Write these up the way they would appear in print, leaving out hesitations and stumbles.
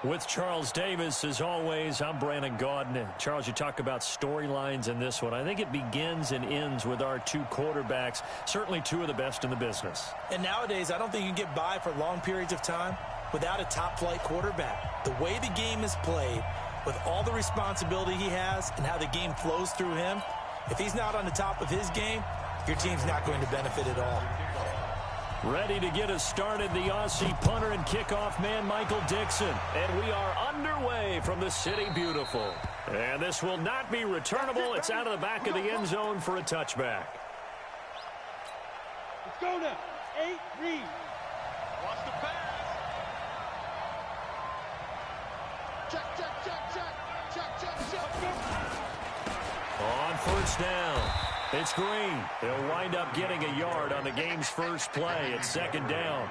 With Charles Davis, as always, I'm Brandon Gaudin. Charles, you talk about storylines in this one. I think it begins and ends with our two quarterbacks, certainly two of the best in the business. And nowadays, I don't think you can get by for long periods of time without a top-flight quarterback. The way the game is played, with all the responsibility he has and how the game flows through him, if he's not on the top of his game, your team's not going to benefit at all. Ready to get us started, the Aussie punter and kickoff man, Michael Dixon. And we are underway from the City Beautiful. And this will not be returnable. It's out of the back of the end zone for a touchback. Let's go now. 8, read. Watch the pass. Check. On first down, it's Green. He'll wind up getting a yard on the game's first play. It's second down.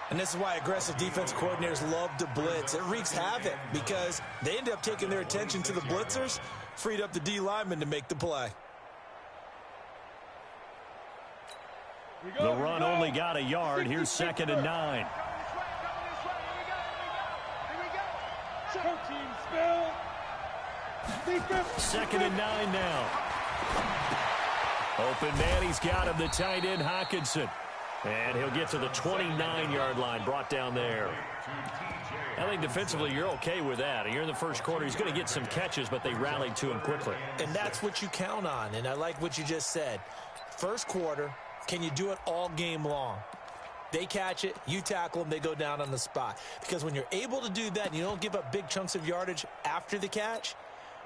And this is why aggressive defense coordinators love to blitz. It wreaks havoc because they end up taking their attention to the blitzers, freed up the D lineman to make the play. The run only got a yard. Here's second and 9. Second and 9 now. Open man, he's got him, the tight end, Hockenson. And he'll get to the 29-yard line, brought down there. I think defensively you're okay with that. You're in the first quarter. He's going to get some catches, but they rallied to him quickly. And that's what you count on, and I like what you just said. First quarter, can you do it all game long? They catch it, you tackle them, they go down on the spot. Because when you're able to do that and you don't give up big chunks of yardage after the catch,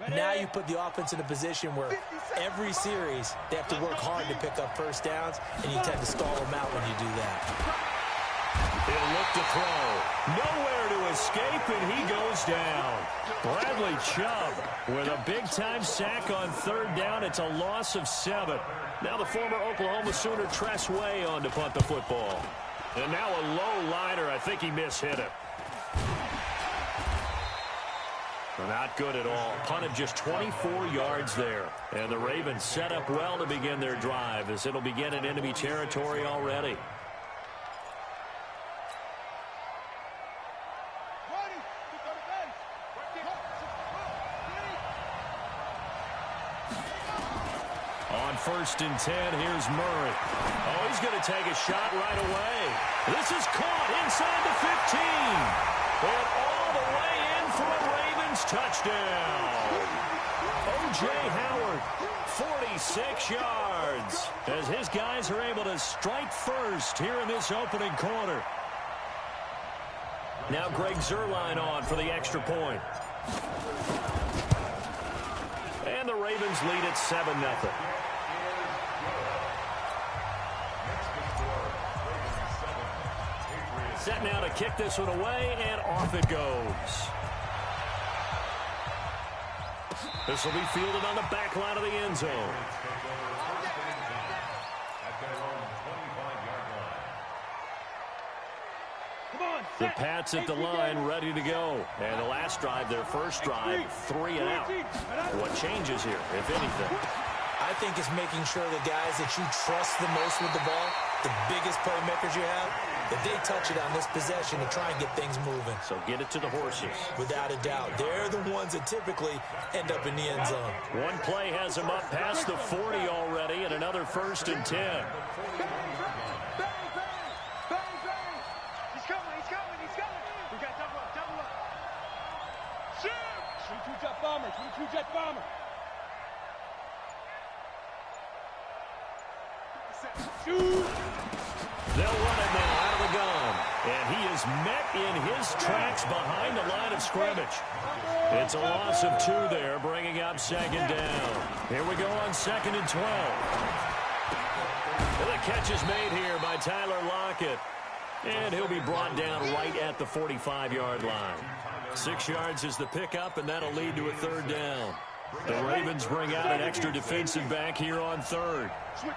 now you put the offense in a position where every series they have to work hard to pick up first downs, and you tend to stall them out when you do that. He'll look to throw. Nowhere to escape, and he goes down. Bradley Chubb with a big-time sack on third down. It's a loss of 7. Now the former Oklahoma Sooner Tress Way on to punt the football. And now a low liner. I think he mishit it. Not good at all. Punted just 24 yards there. And the Ravens set up well to begin their drive as it'll begin in enemy territory already. On first and 10, here's Murray. Oh, he's going to take a shot right away. This is caught inside the 15. And all the way in for a Ravens touchdown. O.J. Howard, 46 yards, as his guys are able to strike first here in this opening quarter. Now Greg Zuerlein on for the extra point. And the Ravens lead at 7-0. Set now to kick this one away, and off it goes. This will be fielded on the back line of the end zone. The Pats at the line, ready to go. And the last drive, their first drive, 3 and out. What changes here, if anything? I think it's making sure the guys that you trust the most with the ball, the biggest playmakers you have, that they touch it on this possession to try and get things moving. So get it to the horses. Without a doubt. They're the ones that typically end up in the end zone. One play has them up past the 40 already, and another first and 10. He's coming. We got double up. Shoot! 22 jet bomber. Shoot! They'll run it now out of the gun. And he is met in his tracks behind the line of scrimmage. It's a loss of 2 there, bringing up second down. Here we go on second and 12. And the catch is made here by Tyler Lockett. And he'll be brought down right at the 45-yard line. 6 yards is the pickup, and that'll lead to a third down. The Ravens bring out an extra defensive back here on third. Switch it.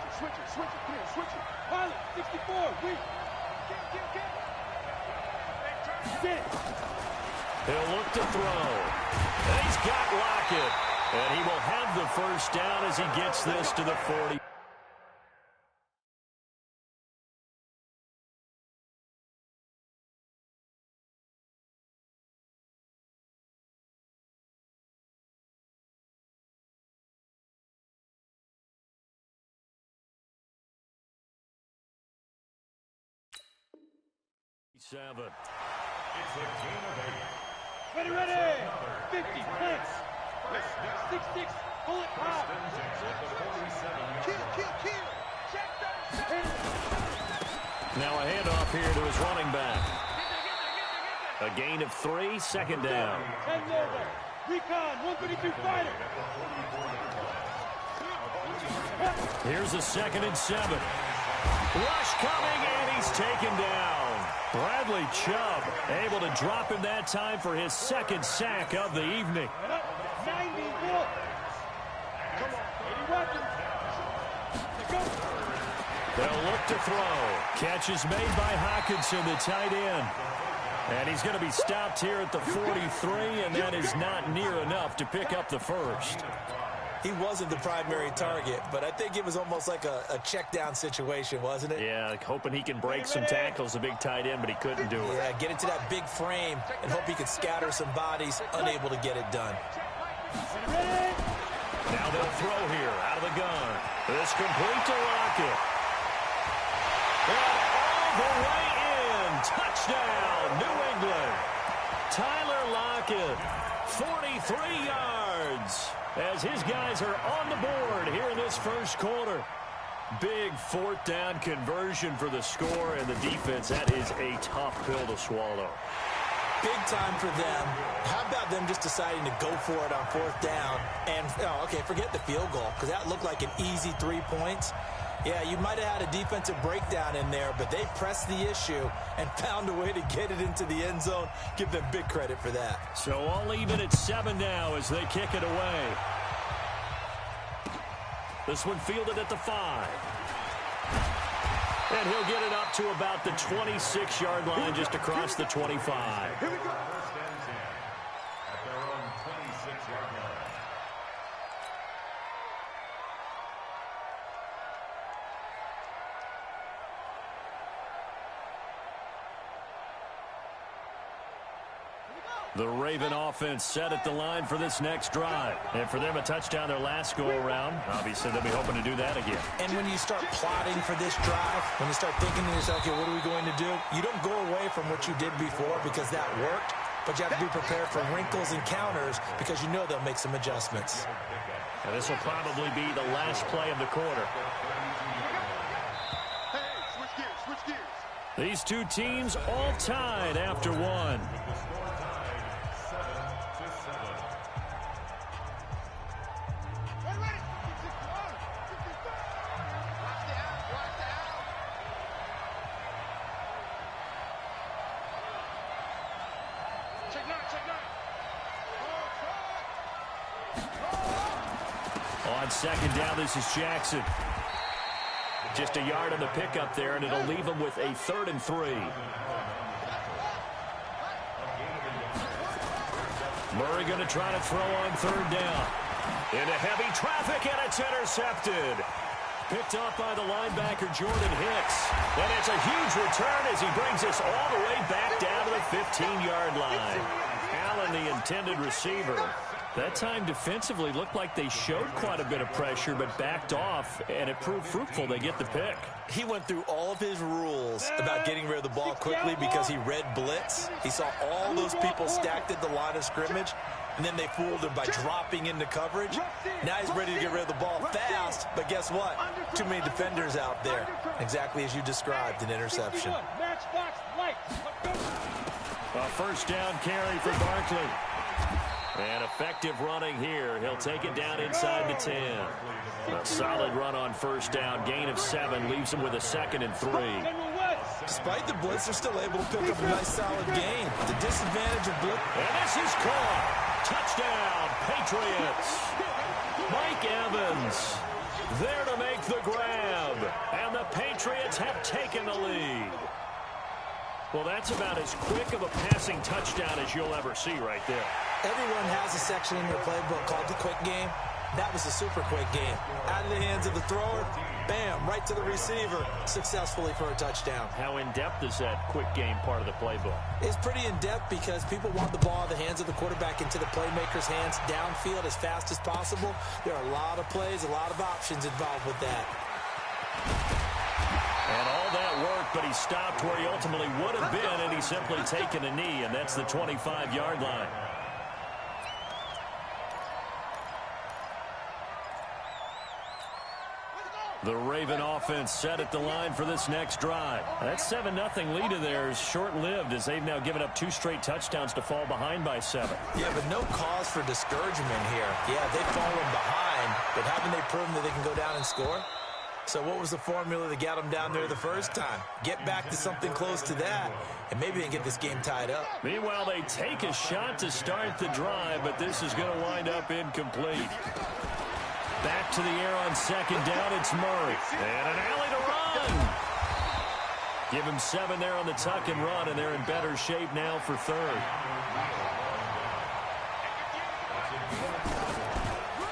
Pilot, 64, weak. He'll look to throw. And he's got Lockett. And he will have the first down as he gets this to the 40. 7. It's a game of 8. Ready, ready. 50 clicks. 6-6 bullet pop. Kill. Check that. Now a handoff here to his running back. A gain of 3, second down. 10 over. Recon, 132 fighter. Here's a 2nd and 7. Rush coming, and he's taken down. Bradley Chubb able to drop him that time for his 2nd sack of the evening. 90 more. Come on, 80 weapons. Go. They'll look to throw. Catch is made by Hockenson, the tight end. And he's going to be stopped here at the 43, and that is not near enough to pick up the first. He wasn't the primary target, but I think it was almost like a check down situation, wasn't it? Yeah, hoping he can break some tackles, a big tight end, but he couldn't do it. Yeah, get into that big frame and hope he could scatter some bodies, unable to get it done. Now they'll throw here out of the gun. This complete to Lockett. And all the way in. Touchdown, New England. Tyler Lockett, 43 yards. As his guys are on the board here in this first quarter. Big 4th down conversion for the score, and the defense, that is a tough pill to swallow. Big time for them. How about them just deciding to go for it on 4th down? And, okay, forget the field goal, because that looked like an easy 3 points. Yeah, you might have had a defensive breakdown in there, but they pressed the issue and found a way to get it into the end zone. Give them big credit for that. So all even at 7 now as they kick it away. This one fielded at the 5. And he'll get it up to about the 26-yard line, just across the 25. Here we go. First and 10 at their own 26-yard line. The Raven offense set at the line for this next drive. And for them, a touchdown their last go-around. Obviously, they'll be hoping to do that again. And when you start plotting for this drive, when you start thinking to yourself, okay, what are we going to do? You don't go away from what you did before because that worked, but you have to be prepared for wrinkles and counters because you know they'll make some adjustments. And this will probably be the last play of the quarter. Hey, switch gears. These two teams all tied after one. On 2nd down, this is Jackson. Just a yard on the pickup there, and it'll leave him with a 3rd and 3. Murray going to try to throw on 3rd down. Into heavy traffic, and it's intercepted. Picked off by the linebacker, Jordan Hicks. And it's a huge return as he brings us all the way back down to the 15-yard line. Allen, the intended receiver. That time defensively looked like they showed quite a bit of pressure but backed off, and it proved fruitful. They get the pick. He went through all of his rules about getting rid of the ball quickly because he read blitz. He saw all those people stacked at the line of scrimmage, and then they fooled him by dropping into coverage. Now he's ready to get rid of the ball fast, but guess what? Too many defenders out there. Exactly as you described, an interception. A 1st down carry for Barkley. And effective running here. He'll take it down inside the 10. A solid run on 1st down. Gain of 7 leaves him with a 2nd and 3. Despite the blitz, they're still able to pick up a nice solid gain. The disadvantage of blitz. And this is caught. Touchdown, Patriots. Mike Evans there to make the grab. And the Patriots have taken the lead. Well, that's about as quick of a passing touchdown as you'll ever see right there. Everyone has a section in their playbook called the quick game. That was a super quick game. Out of the hands of the thrower, bam, right to the receiver, successfully for a touchdown. How in-depth is that quick game part of the playbook? It's pretty in-depth because people want the ball in the hands of the quarterback into the playmaker's hands downfield as fast as possible. There are a lot of plays, a lot of options involved with that. And all that work, but he stopped where he ultimately would have been, and he's simply taken a knee, and that's the 25-yard line. The Raven offense set at the line for this next drive. That 7-0 lead of theirs short-lived as they've now given up 2 straight touchdowns to fall behind by 7. Yeah, but no cause for discouragement here. Yeah, they've fallen behind, but haven't they proven that they can go down and score? So what was the formula that got them down there the first time? Get back to something close to that, and maybe they can get this game tied up. Meanwhile, they take a shot to start the drive, but this is going to wind up incomplete. Back to the air on second down, it's Murray. And an alley to run. Give him 7 there on the tuck and run, and they're in better shape now for third.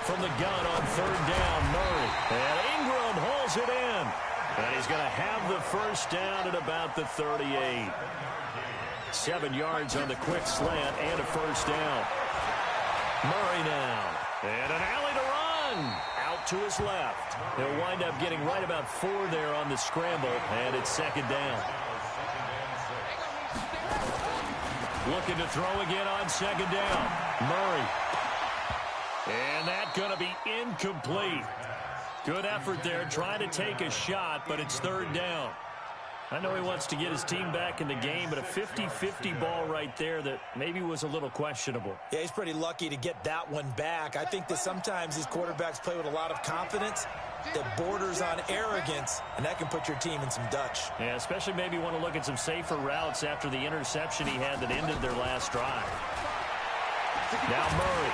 From the gun on third down, Murray. And Ingram hauls it in. And he's going to have the first down at about the 38. 7 yards on the quick slant and a first down. Murray now. And an alley to run. Out to his left. He'll wind up getting right about 4 there on the scramble, and it's second down. Looking to throw again on second down. Murray. And that's going to be incomplete. Good effort there, trying to take a shot, but it's third down. I know he wants to get his team back in the game, but a 50-50 ball right there that maybe was a little questionable. Yeah, he's pretty lucky to get that one back. I think that sometimes these quarterbacks play with a lot of confidence that borders on arrogance, and that can put your team in some Dutch. Yeah, especially maybe want to look at some safer routes after the interception he had that ended their last drive. Now Murray.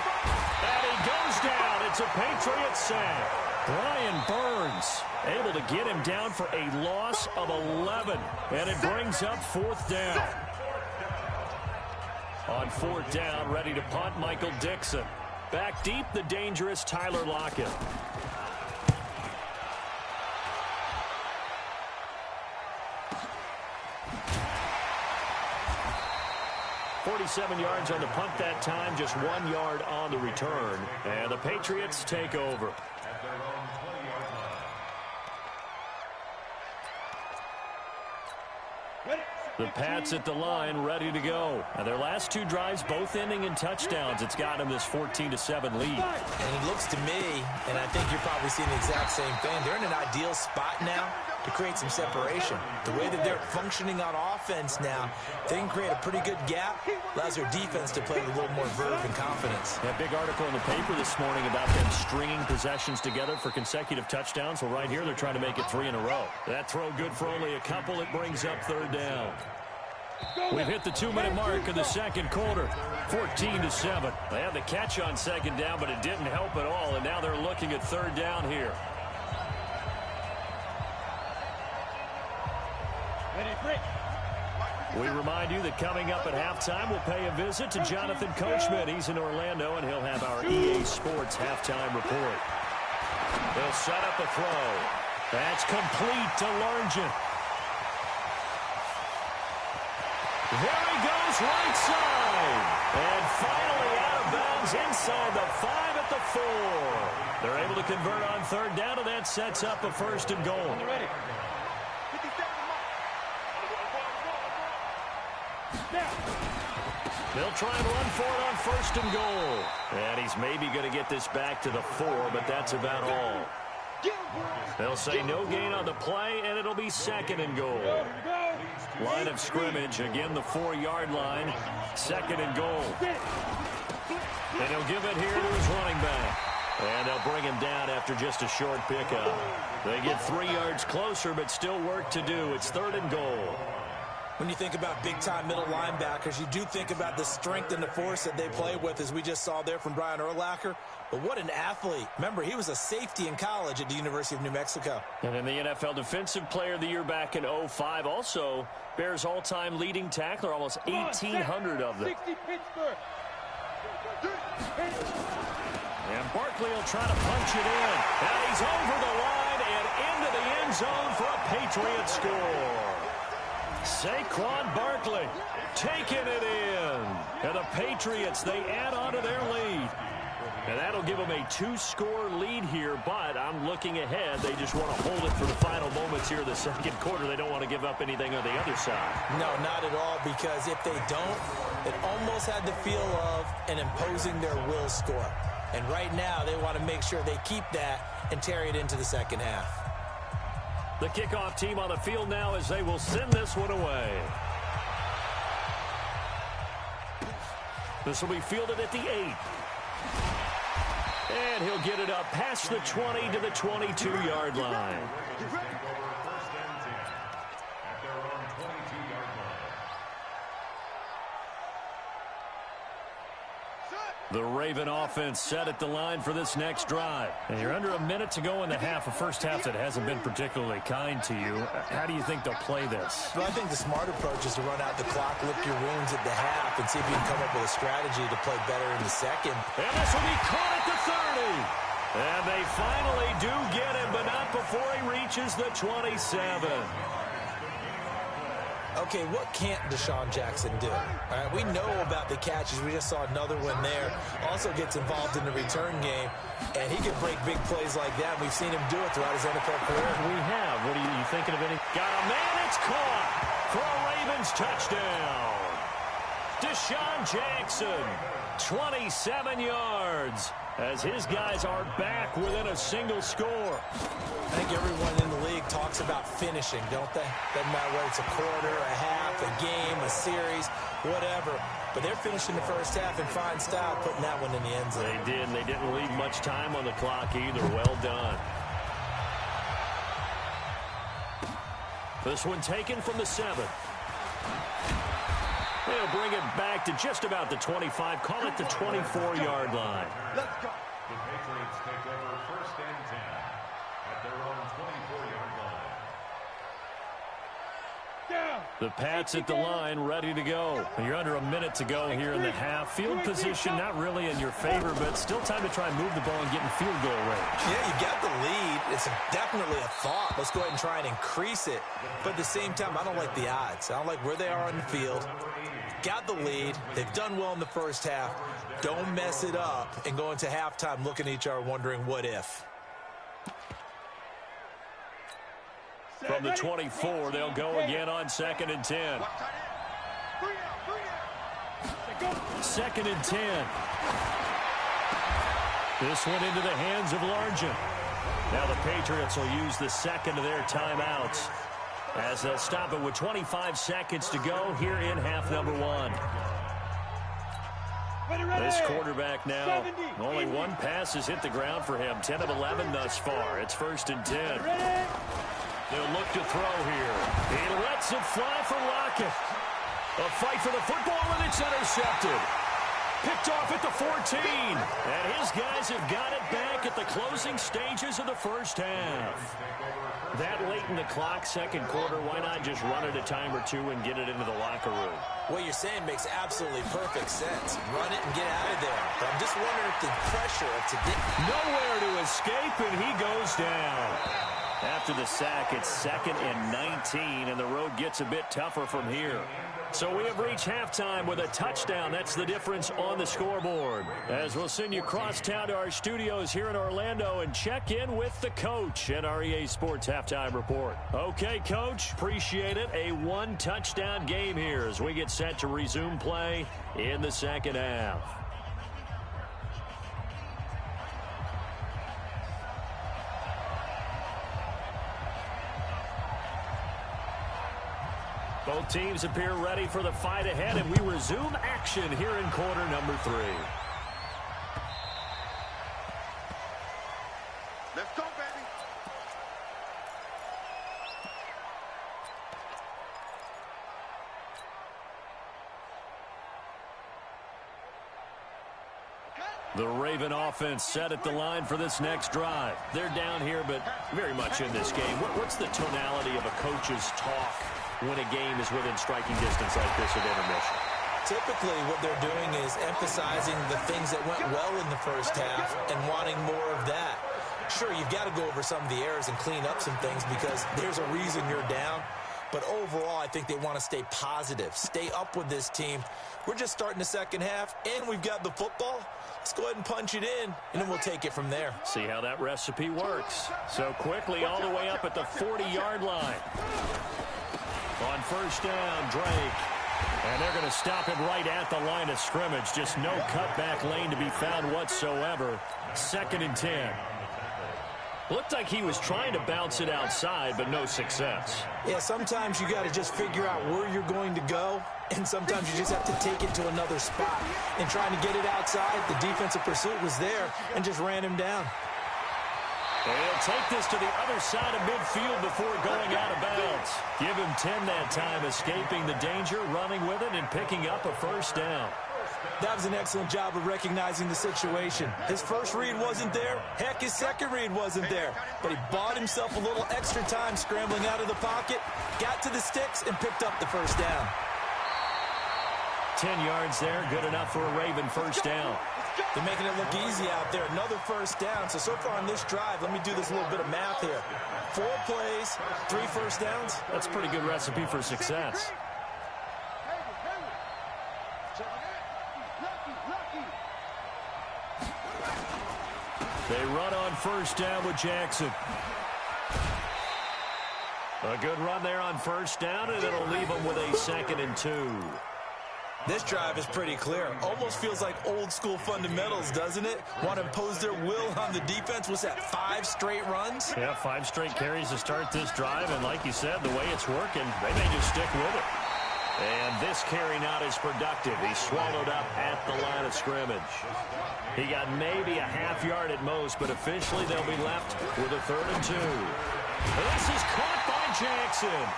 And he goes down. It's a Patriots sack. Brian Burns able to get him down for a loss of 11. And it brings up fourth down. On fourth down, ready to punt, Michael Dixon. Back deep, the dangerous Tyler Lockett. .47 yards on the punt that time, just 1 yard on the return. And the Patriots take over. The Pats at the line, ready to go. And their last 2 drives, both ending in touchdowns. It's got them this 14-7 lead. And it looks to me, and I think you're probably seeing the exact same thing, they're in an ideal spot now to create some separation. The way that they're functioning on offense now, they can create a pretty good gap, allows their defense to play with a little more verve and confidence. That big article in the paper this morning about them stringing possessions together for consecutive touchdowns. Well, right here, they're trying to make it 3 in a row. That throw good for only a couple. It brings up third down. We've hit the 2-minute mark in the second quarter. 14-7. They had the catch on second down, but it didn't help at all, and now they're looking at third down here. We remind you that coming up at halftime, we'll pay a visit to Jonathan Coachman. He's in Orlando, and he'll have our EA Sports halftime report. They'll set up a throw. That's complete to Largent. There he goes, right side. And finally out of bounds inside the 5 at the 4. They're able to convert on third down, and that sets up a first and goal. They'll try and run for it on first and goal. And he's maybe going to get this back to the 4, but that's about all. They'll say no gain on the play, and it'll be second and goal. Line of scrimmage, again the 4-yard line. Second and goal. And he'll give it here to his running back. And they'll bring him down after just a short pickup. They get 3 yards closer, but still work to do. It's third and goal. When you think about big-time middle linebackers, you do think about the strength and the force that they play with, as we just saw there from Brian Urlacher. But what an athlete. Remember, he was a safety in college at the University of New Mexico. And in the NFL Defensive Player of the Year back in 2005, also Bears all-time leading tackler, almost 1,800 of them. And Barkley will try to punch it in. And he's over the line and into the end zone for a Patriot score. Saquon Barkley taking it in. And the Patriots, they add on to their lead. And that'll give them a 2-score lead here, but I'm looking ahead. They just want to hold it for the final moments here in the second quarter. They don't want to give up anything on the other side. No, not at all, because if they don't, it almost had the feel of an imposing their will score. And right now, they want to make sure they keep that and carry it into the second half. The kickoff team on the field now as they will send this one away. This will be fielded at the 8. And he'll get it up past the 20 to the 22-yard line. The Raven offense set at the line for this next drive. And you're under a minute to go in the half, a first half that hasn't been particularly kind to you. How do you think they'll play this? Well, I think the smart approach is to run out the clock, lick your wounds at the half, and see if you can come up with a strategy to play better in the second. And this will be caught at the 30. And they finally do get him, but not before he reaches the 27. Okay, what can't Deshaun Jackson do? All right, we know about the catches. We just saw another one there. Also gets involved in the return game, and he can break big plays like that. We've seen him do it throughout his NFL career. We have. What are you thinking of any? Got a man, it's caught for a Ravens touchdown. Deshaun Jackson, 27 yards, as his guys are back within a single score. I think everyone in the league talks about finishing, don't they? Doesn't matter whether it's a quarter, a half, a game, a series, whatever. But they're finishing the first half in fine style, putting that one in the end zone. They did, and they didn't leave much time on the clock either. Well done. This one taken from the 7. They'll bring it back to just about the 25. Call it the 24-yard line. Let's go. The Patriots take over first and 10 at their own 24-yard line. Down. The Pats at the line, ready to go. You're under a minute to go here in the half. Field position not really in your favor, but still time to try and move the ball and get in field goal range. Yeah, you got the lead. It's definitely a thought. Let's go ahead and try and increase it. But at the same time, I don't like the odds. I don't like where they are on the field. Got the lead. They've done well in the first half. Don't mess it up and go into halftime looking at each other wondering what if. From the 24, they'll go again on 2nd and 10. 2nd and 10. This one into the hands of Largent. Now the Patriots will use the second of their timeouts as they'll stop it with 25 seconds to go here in half number 1. This quarterback now, only one pass has hit the ground for him. 10 of 11 thus far. It's 1st and 10. They'll look to throw here. He lets it fly for Lockett. A fight for the football, and it's intercepted. Picked off at the 14. And his guys have got it back at the closing stages of the first half. That late in the clock, second quarter, why not just run it a time or two and get it into the locker room? What you're saying makes absolutely perfect sense. Run it and get out of there. But I'm just wondering if the pressure of today... Nowhere to escape, and he goes down. After the sack, it's 2nd and 19, and the road gets a bit tougher from here. So we have reached halftime with a touchdown. That's the difference on the scoreboard. As we'll send you across town to our studios here in Orlando and check in with the coach at our EA Sports Halftime Report. Okay, Coach, appreciate it. A one-touchdown game here as we get set to resume play in the second half. Both teams appear ready for the fight ahead, and we resume action here in quarter number 3. Let's go, baby. The Raven offense set at the line for this next drive. They're down here, but very much in this game. What's the tonality of a coach's talk when a game is within striking distance like this at intermission? Typically, what they're doing is emphasizing the things that went well in the first half and wanting more of that. Sure, you've got to go over some of the errors and clean up some things because there's a reason you're down. But overall, I think they want to stay positive, stay up with this team. We're just starting the second half, and we've got the football. Let's go ahead and punch it in, and then we'll take it from there. See how that recipe works. So quickly all the way up at the 40-yard line. On first down, Drake. And they're going to stop him right at the line of scrimmage. Just no cutback lane to be found whatsoever. 2nd and 10. Looked like he was trying to bounce it outside, but no success. Yeah, sometimes you got to just figure out where you're going to go, and sometimes you just have to take it to another spot. And trying to get it outside, the defensive pursuit was there and just ran him down. And he'll take this to the other side of midfield before going out of bounds. Give him 10 that time, escaping the danger, running with it, and picking up a first down. That was an excellent job of recognizing the situation. His first read wasn't there. Heck, his second read wasn't there. But he bought himself a little extra time scrambling out of the pocket, got to the sticks, and picked up the first down. 10 yards there, good enough for a Raven first down. They're making it look easy out there. Another first down. So far on this drive, let me do this little bit of math here. 4 plays, 3 first downs. That's a pretty good recipe for success. They run on first down with Jackson. A good run there on first down, and it'll leave them with a 2nd and 2. This drive is pretty clear. Almost feels like old school fundamentals, doesn't it? Want to impose their will on the defense. Was that 5 straight runs? Yeah, 5 straight carries to start this drive, and like you said, the way it's working, they may just stick with it. And this carry not as productive. He's swallowed up at the line of scrimmage. He got maybe a half yard at most, but officially they'll be left with a 3rd and 2. This is caught by Jackson.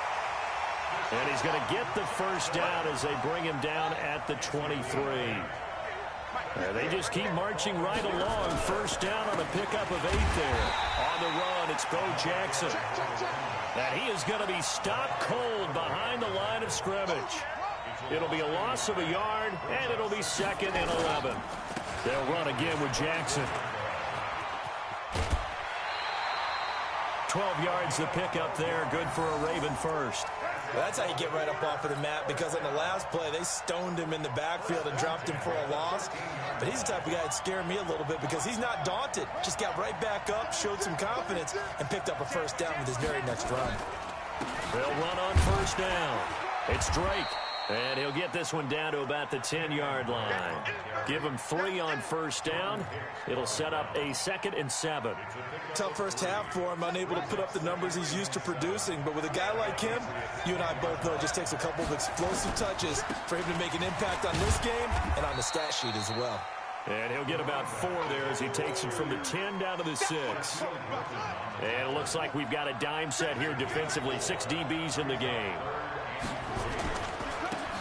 And he's going to get the first down as they bring him down at the 23. They just keep marching right along. First down on a pickup of 8 there. On the run, it's Bo Jackson. And he is going to be stopped cold behind the line of scrimmage. It'll be a loss of a yard, and it'll be 2nd and 11. They'll run again with Jackson. 12 yards to pick up there. Good for a Raven first. Well, that's how you get right up off of the mat, because on the last play, they stoned him in the backfield and dropped him for a loss. But he's the type of guy that scared me a little bit because he's not daunted. Just got right back up, showed some confidence, and picked up a first down with his very next run. They'll run on first down. It's Drake. And he'll get this one down to about the 10-yard line. Give him 3 on first down. It'll set up a 2nd and 7. Tough first half for him, unable to put up the numbers he's used to producing. But with a guy like him, you and I both know it just takes a couple of explosive touches for him to make an impact on this game and on the stat sheet as well. And he'll get about 4 there as he takes it from the 10 down to the 6. And it looks like we've got a dime set here defensively. 6 DBs in the game.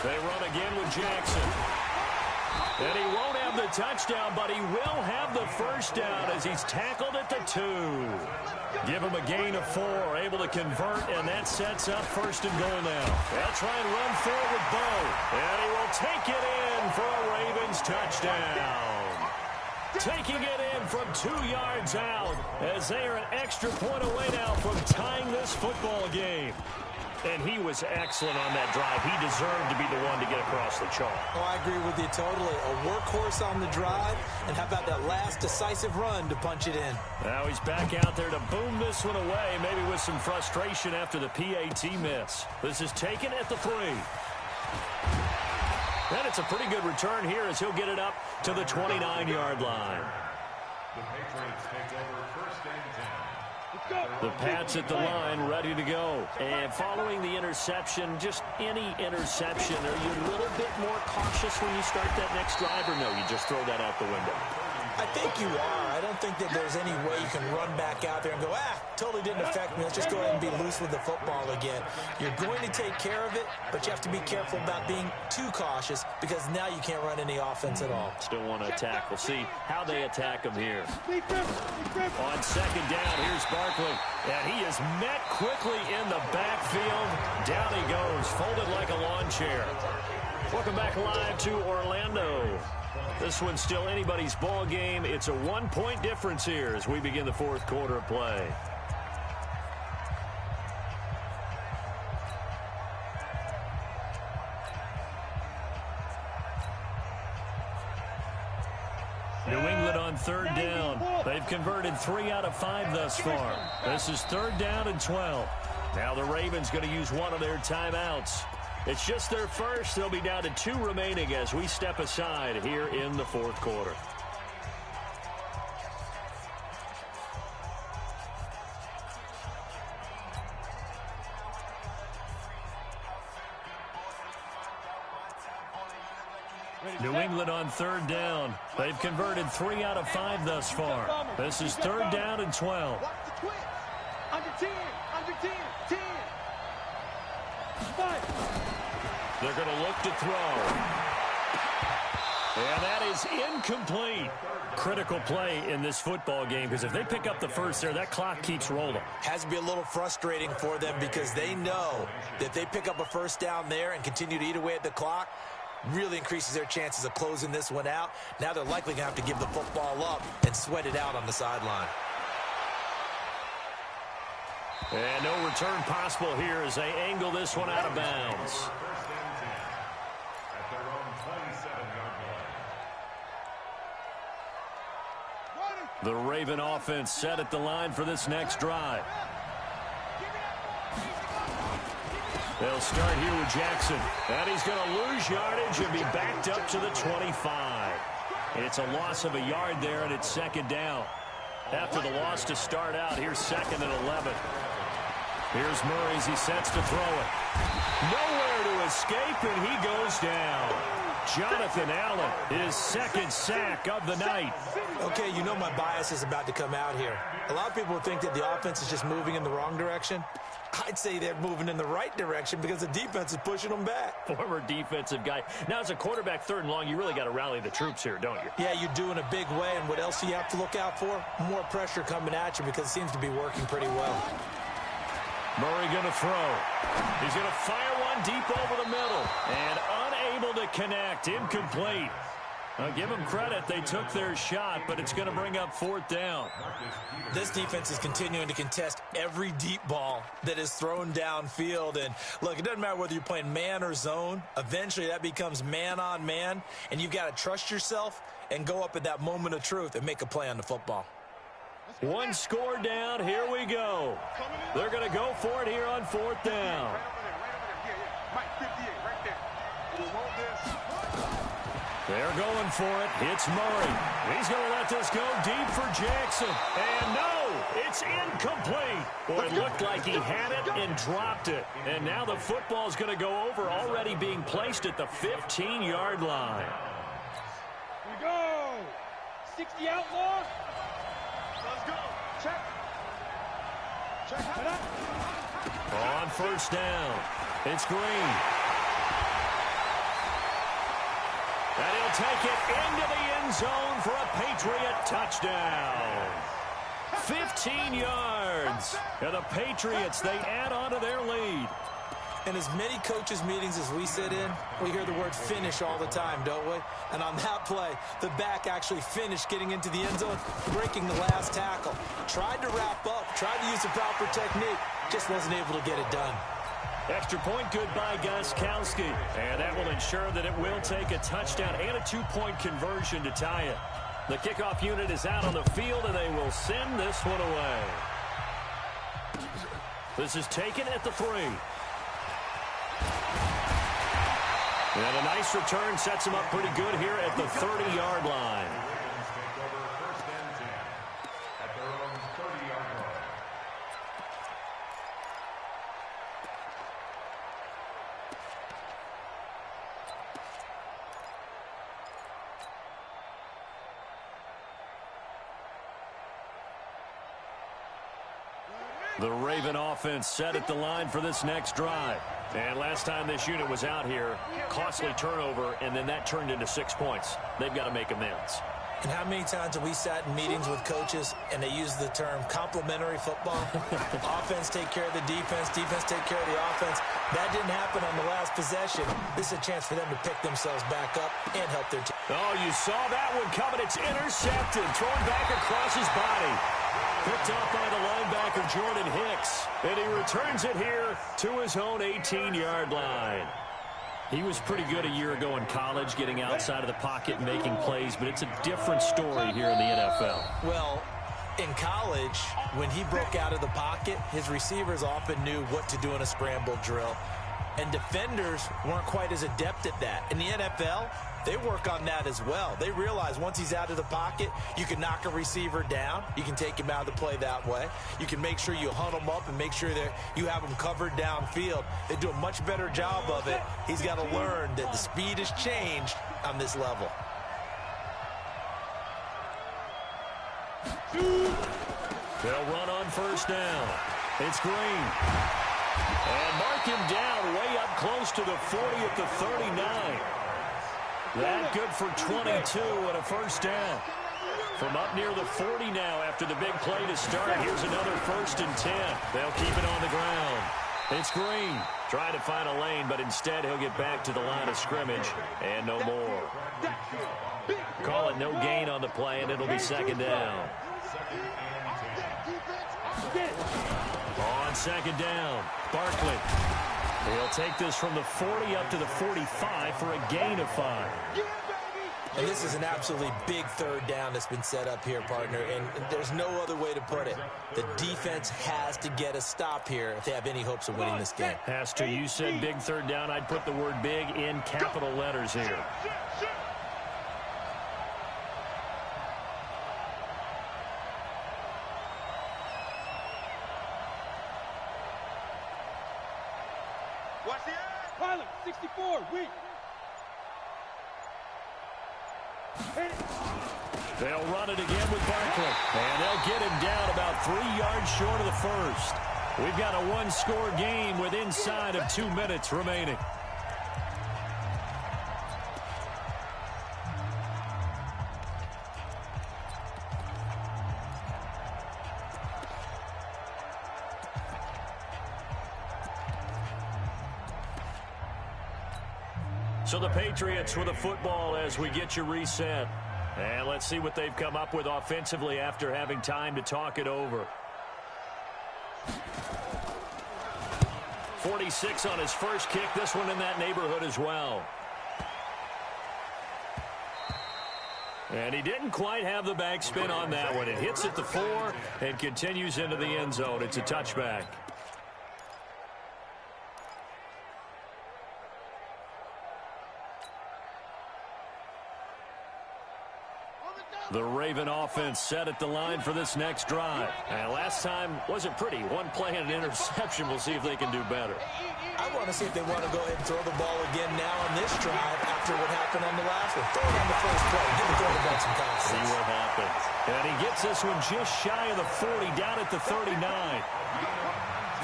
They run again with Jackson. And he won't have the touchdown, but he will have the first down as he's tackled at the 2. Give him a gain of 4, able to convert, and that sets up 1st and goal now. They'll try and run forward with Bo. And he will take it in for a Ravens touchdown. Taking it in from 2 yards out as they are an extra point away now from tying this football game. And he was excellent on that drive. He deserved to be the one to get across the chalk. Oh, I agree with you totally. A workhorse on the drive, and how about that last decisive run to punch it in? Now he's back out there to boom this one away, maybe with some frustration after the PAT miss. This is taken at the 3. And it's a pretty good return here as he'll get it up to the 29-yard line. The Patriots take over 1st and 10. The Pats at the line, ready to go. And following the interception, just any interception, are you a little bit more cautious when you start that next drive, or no, you just throw that out the window? I think you are. I don't think that there's any way you can run back out there and go, totally didn't affect me. Let's just go ahead and be loose with the football again. You're going to take care of it, but you have to be careful about being too cautious because now you can't run any offense at all. Still want to attack. We'll see how they attack him here. On 2nd down, here's Barkley. And he is met quickly in the backfield. Down he goes, folded like a lawn chair. Welcome back live to Orlando. This one's still anybody's ball game. It's a 1-point difference here as we begin the 4th quarter of play. on third down. They've converted 3 out of 5 thus far. This is 3rd down and 12. Now the Ravens going to use one of their timeouts. It's just their first. They'll be down to 2 remaining as we step aside here in the 4th quarter. New England on 3rd down. They've converted 3 out of 5 thus far. This is 3rd down and 12. Under 10, 10. They're going to look to throw. And that is incomplete. Critical play in this football game, because if they pick up the first there, that clock keeps rolling. Has to be a little frustrating for them because they know that if they pick up a first down there and continue to eat away at the clock, really increases their chances of closing this one out. Now they're likely going to have to give the football up and sweat it out on the sideline. And no return possible here as they angle this one out of bounds. First and 10 at their own 27-yard line. The Raven offense set at the line for this next drive. They'll start here with Jackson. And he's going to lose yardage and be backed up to the 25. It's a loss of a yard there, and it's 2nd down. After the loss to start out, here's 2nd and 11. Here's Murray as he sets to throw it. Nowhere to escape, and he goes down. Jonathan Allen, his 2nd sack of the night. Okay, you know my bias is about to come out here. A lot of people think that the offense is just moving in the wrong direction. I'd say they're moving in the right direction because the defense is pushing them back. Former defensive guy. Now, as a quarterback 3rd and long, you really got to rally the troops here, don't you? Yeah, you do in a big way, and what else do you have to look out for? More pressure coming at you because it seems to be working pretty well. Murray going to throw. He's going to fire one deep over the middle. And unable to connect. Incomplete. I'll give them credit. They took their shot, but it's going to bring up 4th down. This defense is continuing to contest every deep ball that is thrown downfield. And, look, it doesn't matter whether you're playing man or zone. Eventually, that becomes man on man, and you've got to trust yourself and go up at that moment of truth and make a play on the football. One score down. Here we go. They're going to go for it here on 4th down. They're going for it. It's Murray. He's going to let this go deep for Jackson. And no, it's incomplete. Boy, it looked like he had it and dropped it. And now the football's going to go over, already being placed at the 15-yard line. Here we go. 60 outlaw. Let's go. Check. Check. On 1st down, it's Green. And he'll take it into the end zone for a Patriot touchdown. 15 yards. And the Patriots, they add on to their lead. In as many coaches' meetings as we sit in, we hear the word finish all the time, don't we? And on that play, the back actually finished getting into the end zone, breaking the last tackle. Tried to wrap up, tried to use the proper technique, just wasn't able to get it done. Extra point good by Gostkowski. And that will ensure that it will take a touchdown and a 2-point conversion to tie it. The kickoff unit is out on the field, and they will send this one away. This is taken at the 3. And a nice return sets him up pretty good here at the 30-yard line. Take over 1st and 10 at their own 30-yard line. The Raven offense set at the line for this next drive. And last time this unit was out here, costly turnover, and then that turned into 6 points. They've got to make amends. And how many times have we sat in meetings with coaches and they use the term complementary football? Offense take care of the defense, defense take care of the offense. That didn't happen on the last possession. This is a chance for them to pick themselves back up and help their team. Oh, you saw that one coming. It's intercepted, thrown back across his body. Picked up by the linebacker, Jordan Hicks. And he returns it here to his own 18-yard line. He was pretty good a year ago in college, getting outside of the pocket and making plays, but it's a different story here in the NFL. Well, in college, when he broke out of the pocket, his receivers often knew what to do in a scramble drill. And defenders weren't quite as adept at that. In the NFL, they work on that as well. They realize once he's out of the pocket, you can knock a receiver down. You can take him out of the play that way. You can make sure you hunt him up and make sure that you have him covered downfield. They do a much better job of it. He's got to learn that the speed has changed on this level. They'll run on first down. It's Green. And mark him down way up close to the 40 at the 39. That good for 22 and a first down. From up near the 40 now after the big play to start. Here's another 1st and 10. They'll keep it on the ground. It's Green. Trying to find a lane, but instead he'll get back to the line of scrimmage. And no more. Call it no gain on the play, and it'll be 2nd down. On 2nd down, Barkley. He'll take this from the 40 up to the 45 for a gain of 5. And this is an absolutely big 3rd down that's been set up here, partner, and there's no other way to put it. The defense has to get a stop here if they have any hopes of winning this game. Has to. You said big 3rd down. I'd put the word big in capital letters here. Pilot, 64, weak. They'll run it again with Barkley. And they'll get him down about 3 yards short of the first. We've got a one-score game with inside of 2 minutes remaining. So the Patriots with the football as we get you reset. And let's see what they've come up with offensively after having time to talk it over. 46 on his first kick. This one in that neighborhood as well. And he didn't quite have the backspin on that one. It hits at the 4 and continues into the end zone. It's a touchback. The Raven offense set at the line for this next drive. And last time wasn't pretty. One play and an interception. We'll see if they can do better. I want to see if they want to go ahead and throw the ball again now on this drive after what happened on the last one. Throw it on the first play. Give the quarterback some confidence. See what happens. And he gets this one just shy of the 40, down at the 39.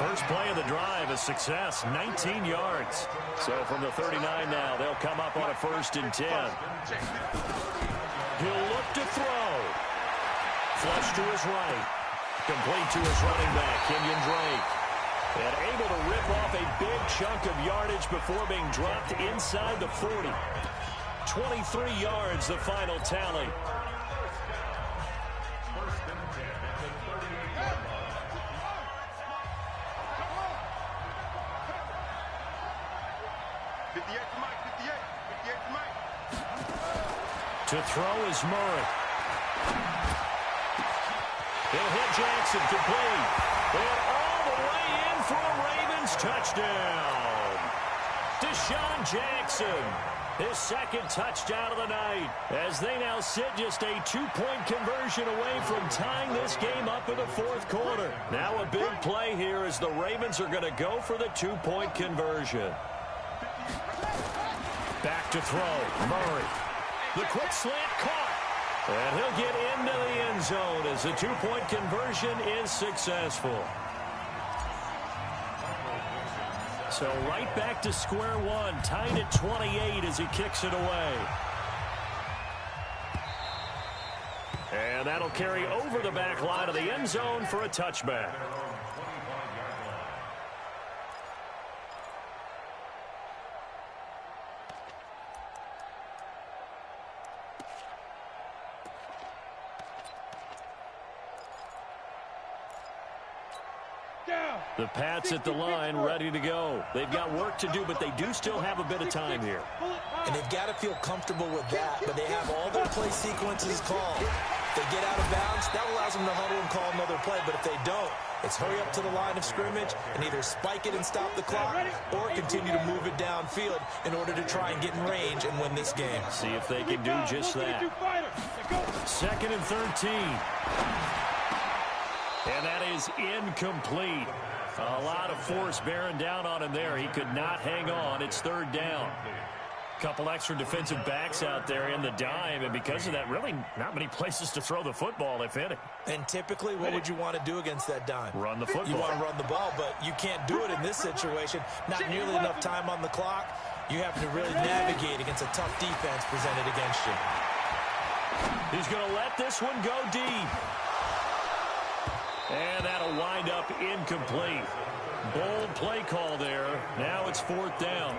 First play of the drive, a success, 19 yards. So from the 39 now, they'll come up on a 1st and 10. He'll look to throw. Flush to his right. Complete to his running back, Kenyon Drake. And able to rip off a big chunk of yardage before being dropped inside the 40. 23 yards, the final tally. To throw is Murray. He'll hit Jackson, complete. And all the way in for a Ravens touchdown. Deshaun Jackson, his 2nd touchdown of the night, as they now sit just a 2-point conversion away from tying this game up in the 4th quarter. Now a big play here as the Ravens are going to go for the 2-point conversion. Back to throw, Murray. The quick slant caught. And he'll get into the end zone as the 2-point conversion is successful. So right back to square one, tied at 28 as he kicks it away. And that'll carry over the back line of the end zone for a touchback. down. The Pats at the line, ready to go. They've got work to do, but they do still have a bit of time here. And they've got to feel comfortable with that, but they have all their play sequences called. If they get out of bounds, that allows them to huddle and call another play, but if they don't, it's hurry up to the line of scrimmage and either spike it and stop the clock or continue to move it downfield in order to try and get in range and win this game. See if they can do just that. 2nd and 13. And that is incomplete. A lot of force bearing down on him there. He could not hang on. It's 3rd down. Couple extra defensive backs out there in the dime, and because of that, really not many places to throw the football, if any. And typically, what would you want to do against that dime? Run the football. You want to run the ball, but you can't do it in this situation. Not nearly enough time on the clock. You have to really navigate against a tough defense presented against you. He's going to let this one go deep. And that'll wind up incomplete. Bold play call there. Now it's 4th down.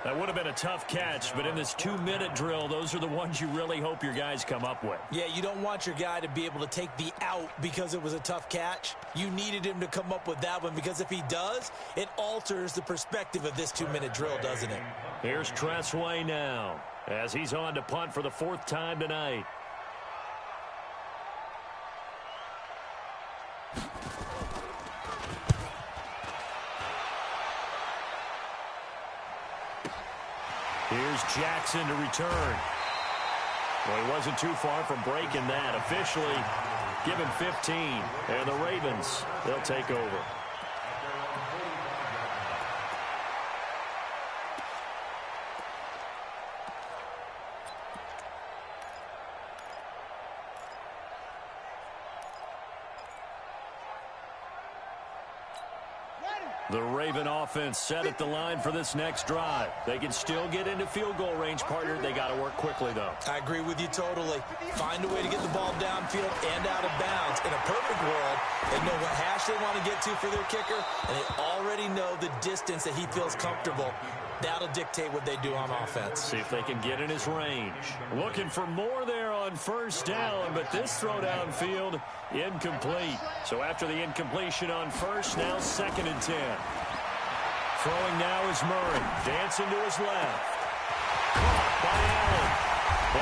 That would have been a tough catch, but in this 2-minute drill, those are the ones you really hope your guys come up with. Yeah, you don't want your guy to be able to take the out because it was a tough catch. You needed him to come up with that one, because if he does, it alters the perspective of this 2-minute drill, doesn't it? Here's Tressway now as he's on to punt for the 4th time tonight. Here's Jackson to return. Well, he wasn't too far from breaking that. Officially, give him 15. And the Ravens, they'll take over. The Raven offense set at the line for this next drive. They can still get into field goal range, partner. They got to work quickly, though. I agree with you totally. Find a way to get the ball downfield and out of bounds. In a perfect world, they know what hash they want to get to for their kicker, and they already know the distance that he feels comfortable. That'll dictate what they do on offense. See if they can get in his range. Looking for more there on 1st down, but this throw downfield, incomplete. So after the incompletion on 1st, now 2nd and 10. Throwing now is Murray. Dancing to his left. Caught by Allen.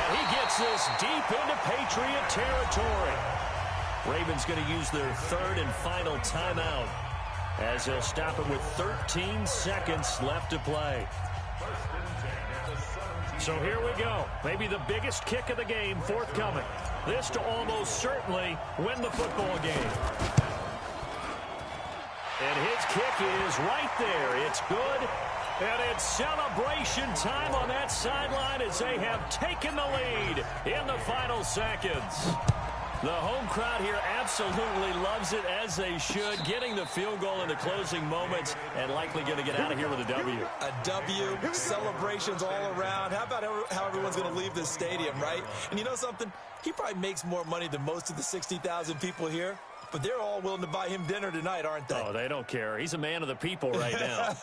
And he gets this deep into Patriot territory. Ravens going to use their 3rd and final timeout, as they'll stop it with 13 seconds left to play. So here we go. Maybe the biggest kick of the game forthcoming. This to almost certainly win the football game. And his kick is right there. It's good. And it's celebration time on that sideline as they have taken the lead in the final seconds. The home crowd here absolutely loves it, as they should, getting the field goal in the closing moments and likely going to get out of here with a W. A W, celebrations all around. How about how everyone's going to leave this stadium, right? And you know something? He probably makes more money than most of the 60,000 people here, but they're all willing to buy him dinner tonight, aren't they? Oh, they don't care. He's a man of the people right now.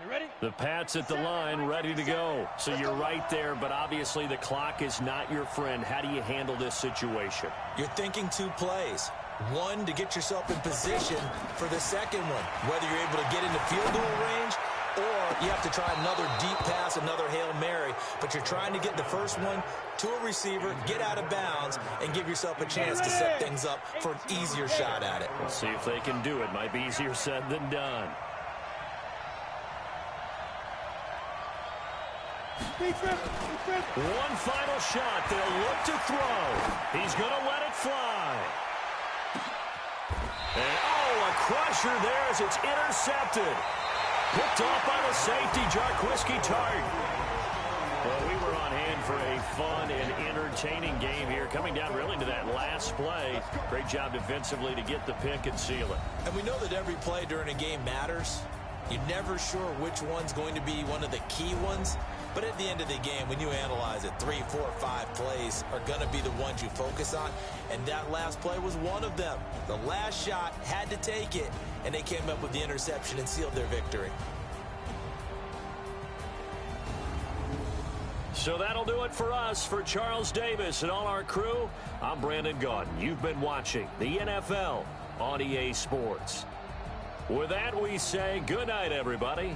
Ready? The Pats at the line, ready to go. So you're right there, but obviously the clock is not your friend. How do you handle this situation? You're thinking 2 plays. One, to get yourself in position for the second one, whether you're able to get into field goal range or you have to try another deep pass, another Hail Mary. But you're trying to get the first one to a receiver, get out of bounds, and give yourself a chance to set things up for an easier shot at it. We'll see if they can do it. Might be easier said than done. One final shot. They'll look to throw. He's going to let it fly. And, oh, a crusher there as it's intercepted. Picked off by the safety, Jarquiski Tartt. Well, we were on hand for a fun and entertaining game here, coming down really to that last play. Great job defensively to get the pick and seal it. And we know that every play during a game matters. You're never sure which one's going to be one of the key ones. But at the end of the game, when you analyze it, 3, 4, 5 plays are going to be the ones you focus on. And that last play was one of them. The last shot had to take it, and they came up with the interception and sealed their victory. So that'll do it for us. For Charles Davis and all our crew, I'm Brandon Gaudin. You've been watching the NFL on EA Sports. With that, we say good night, everybody.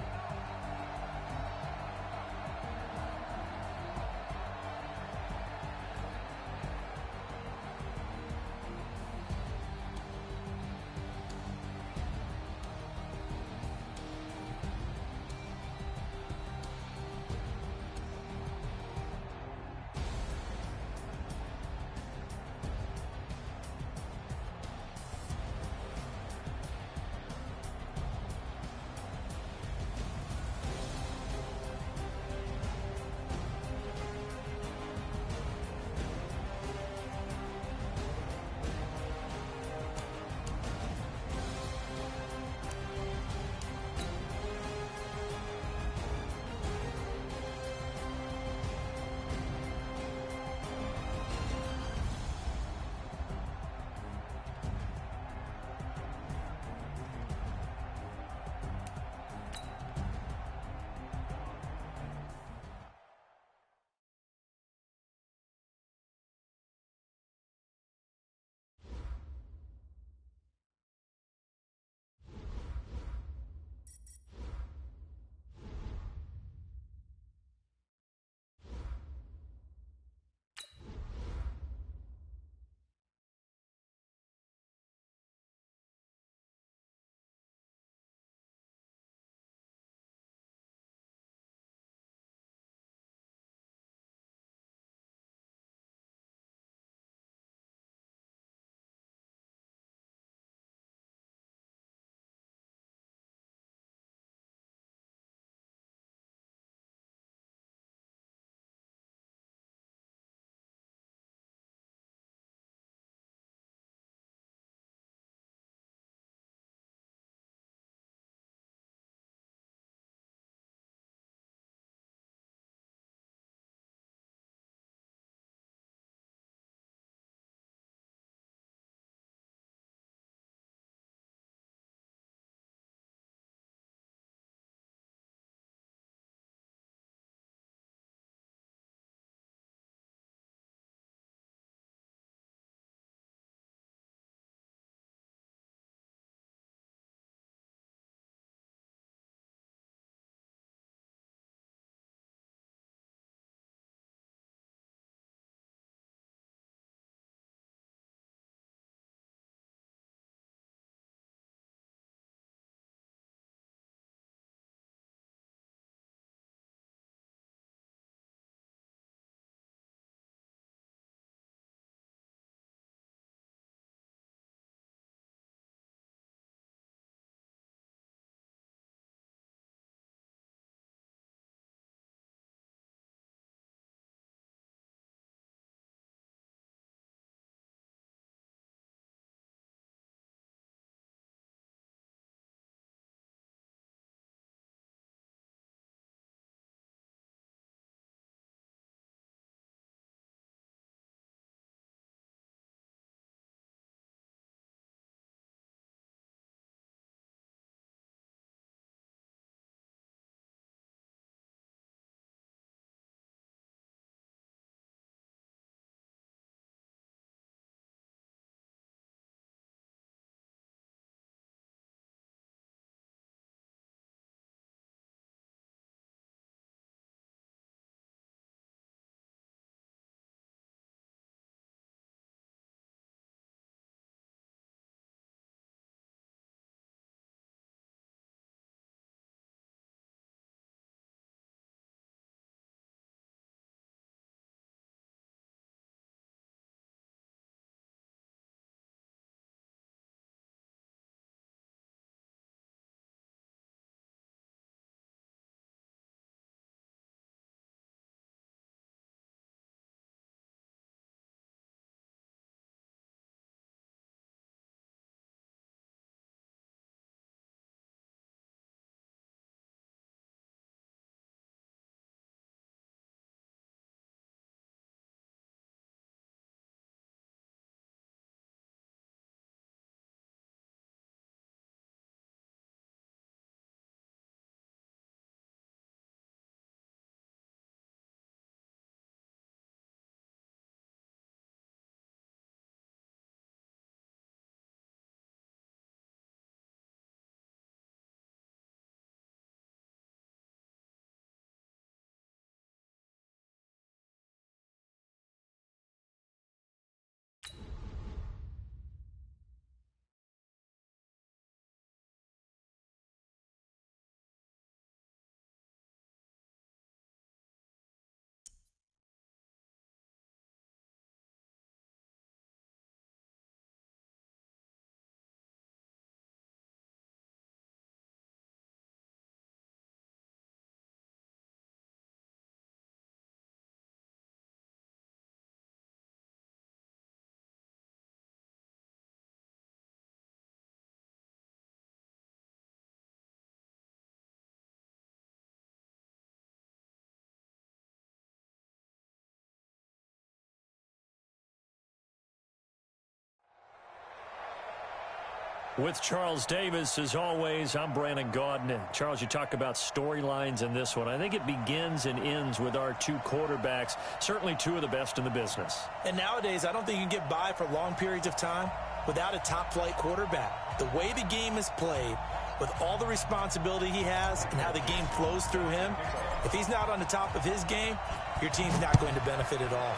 With Charles Davis, as always, I'm Brandon Gaudin. And Charles, you talk about storylines in this one. I think it begins and ends with our two quarterbacks, certainly two of the best in the business. And nowadays, I don't think you can get by for long periods of time without a top-flight quarterback. The way the game is played, with all the responsibility he has and how the game flows through him, if he's not on the top of his game, your team's not going to benefit at all.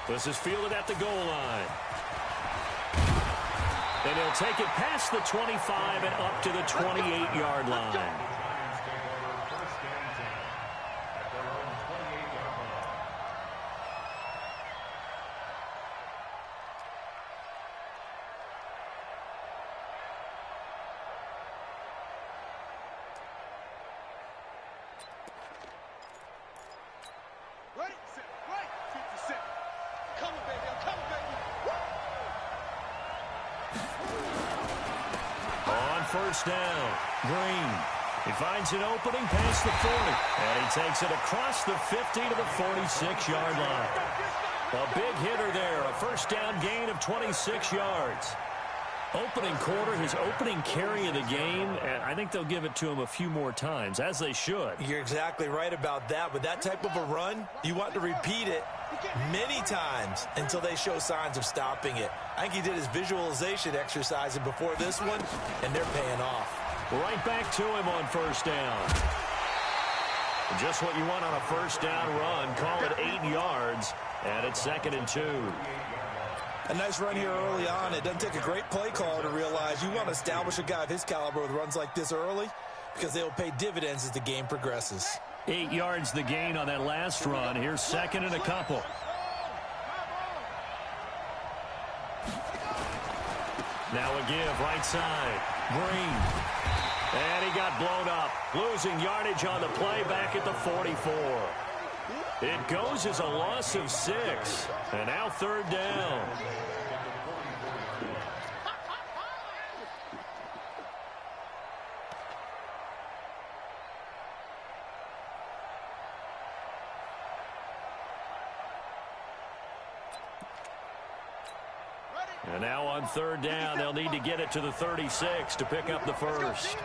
This is fielded at the goal line. And he'll take it past the 25 and up to the 28-yard line. Giants take over first and 10 at their own 28-yard line. Ready, set, right. 57. Coming, baby. I'm coming, baby. On first down, Green. He finds an opening past the 40. And he takes it across the 50 to the 46-yard line. A big hitter there. A first down gain of 26 yards. Opening quarter, his opening carry of the game, and I think they'll give it to him a few more times, as they should. You're exactly right about that. With that type of a run, you want to repeat it many times until they show signs of stopping it. I think he did his visualization exercise before this one, and they're paying off. Right back to him on first down. Just what you want on a first down run. Call it 8 yards, and it's 2nd and 2. A nice run here early on. It doesn't take a great play caller to realize you want to establish a guy of his caliber with runs like this early because they will pay dividends as the game progresses. 8 yards the gain on that last run. Here's 2nd and a couple. Now a give right side. Green. And he got blown up. Losing yardage on the play back at the 44. It goes as a loss of 6. And now 3rd down. And now on 3rd down, they'll need to get it to the 36 to pick up the first.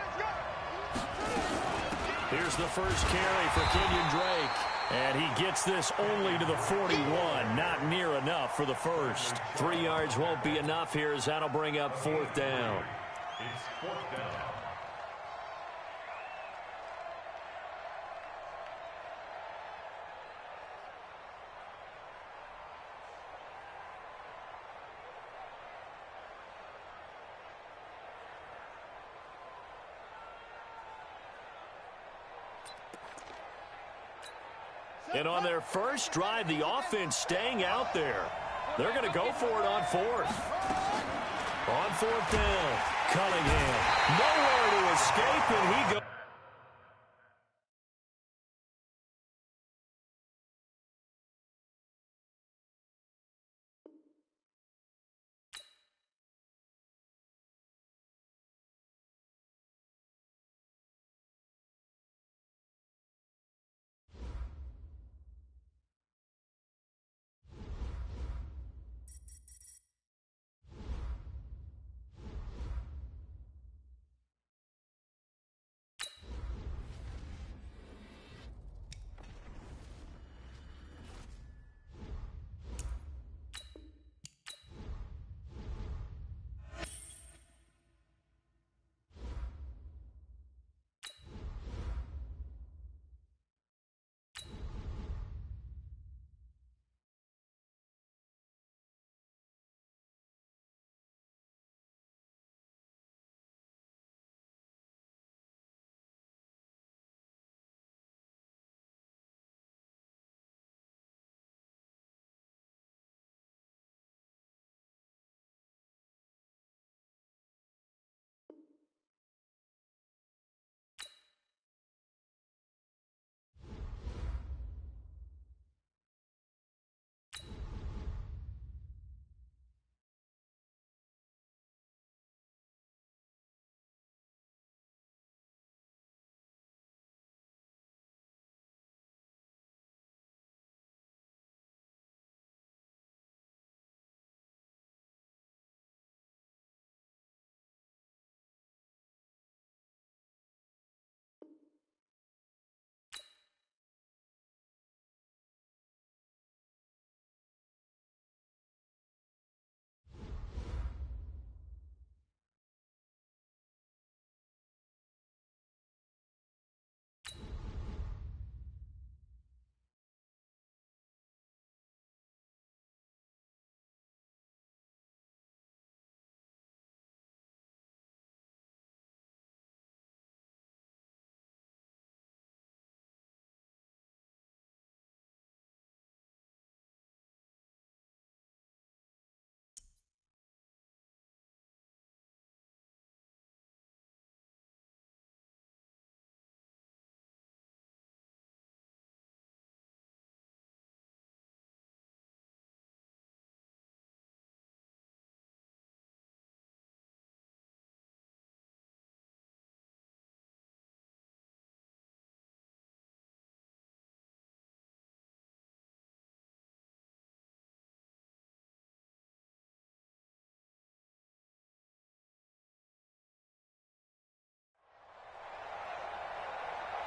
Here's the first carry for Kenyon Drake. And he gets this only to the 41. Not near enough for the first. 3 yards won't be enough here as that'll bring up 4th down. It's 4th down. And on their first drive, the offense staying out there. They're going to go for it on 4th. On 4th down, Cunningham. Nowhere to escape, and he goes.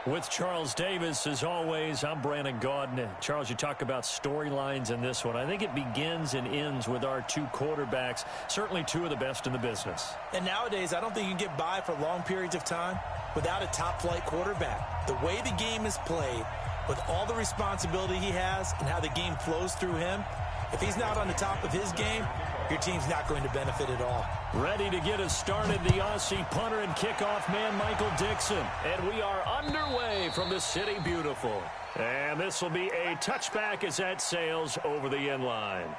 With Charles Davis, as always, I'm Brandon Gaudin. Charles, you talk about storylines in this one. I think it begins and ends with our two quarterbacks, certainly two of the best in the business. And nowadays, I don't think you can get by for long periods of time without a top-flight quarterback. The way the game is played, with all the responsibility he has and how the game flows through him, if he's not on the top of his game, your team's not going to benefit at all. Ready to get us started, the Aussie punter and kickoff man, Michael Dixon. And we are underway from the City Beautiful. And this will be a touchback as that sails over the end line.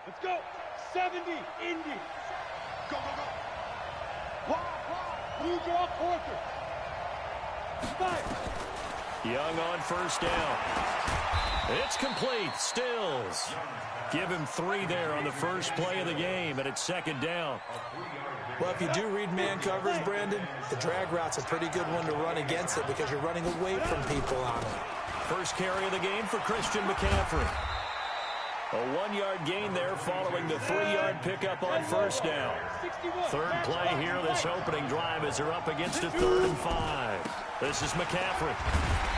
Let's go. 70, Indy. Go, go, go. Blue draw quarter. Fire. Young on first down. It's complete. Stills. Give him 3 there on the first play of the game, and it's second down. Well, if you do read man coverage, Brandon, the drag route's a pretty good one to run against it because you're running away from people on it. First carry of the game for Christian McCaffrey. A 1-yard gain there following the 3-yard pickup on first down. Third play here this opening drive as they're up against a 3rd and 5. This is McCaffrey.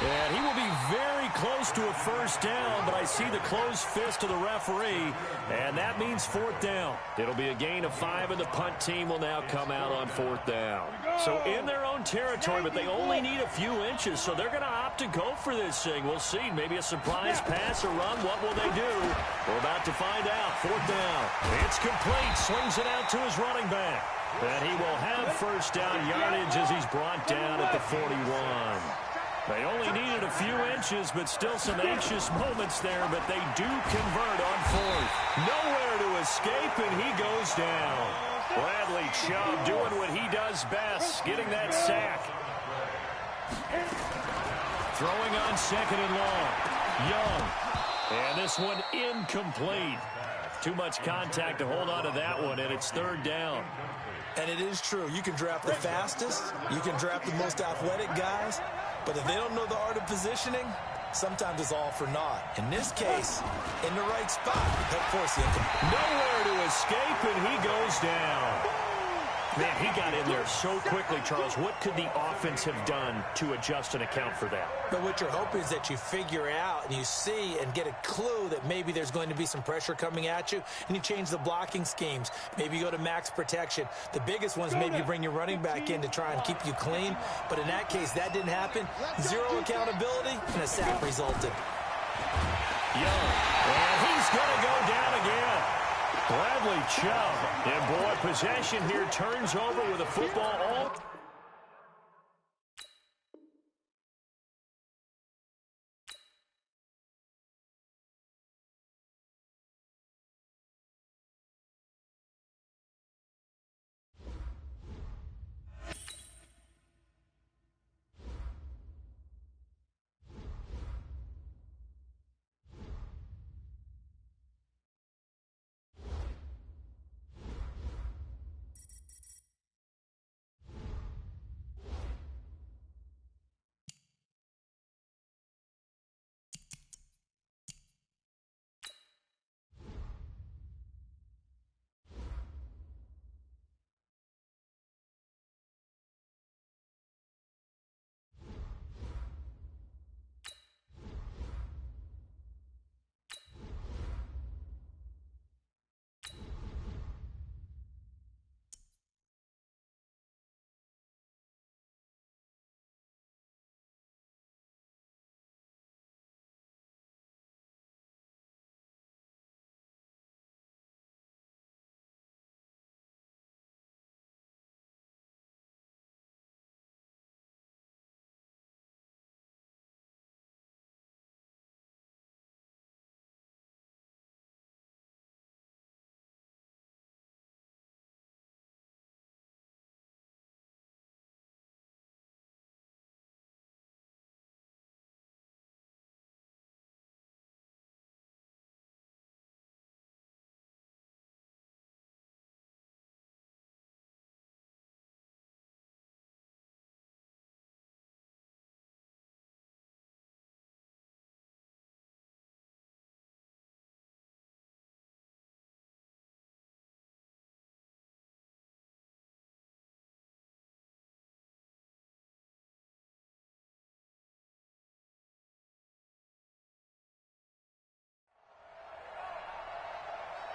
And he will be very close to a first down, but I see the closed fist of the referee, and that means 4th down. It'll be a gain of 5, and the punt team will now come out on 4th down. So in their own territory, but they only need a few inches, so they're going to opt to go for this thing. We'll see. Maybe a surprise pass or run. What will they do? We're about to find out. 4th down. It's complete. Swings it out to his running back. And he will have first down yardage as he's brought down at the 41. They only needed a few inches, but still some anxious moments there, but they do convert on 4th. Nowhere to escape, and he goes down. Bradley Chubb doing what he does best, getting that sack. Throwing on 2nd and long. Young. And this one incomplete. Too much contact to hold on to that one, and it's 3rd down. And it is true. You can draft the fastest. You can draft the most athletic guys. But if they don't know the art of positioning, sometimes it's all for naught. In this case, in the right spot, he'll force it. Nowhere to escape, and he goes down. Man, he got in there so quickly, Charles. What could the offense have done to adjust and account for that? But what you're hoping is that you figure out and you see and get a clue that maybe there's going to be some pressure coming at you, and you change the blocking schemes. Maybe you go to max protection. The biggest ones, maybe you bring your running back in to try and keep you clean. But in that case, that didn't happen. 0 accountability, and a sack resulted. Young, and he's going to go down again. Bradley Chubb, and boy, possession here turns over with a football all.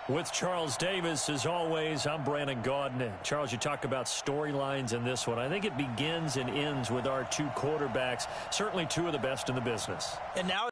With Charles Davis, as always, I'm Brandon Gaudin. Charles, you talk about storylines in this one. I think it begins and ends with our two quarterbacks, certainly two of the best in the business. And now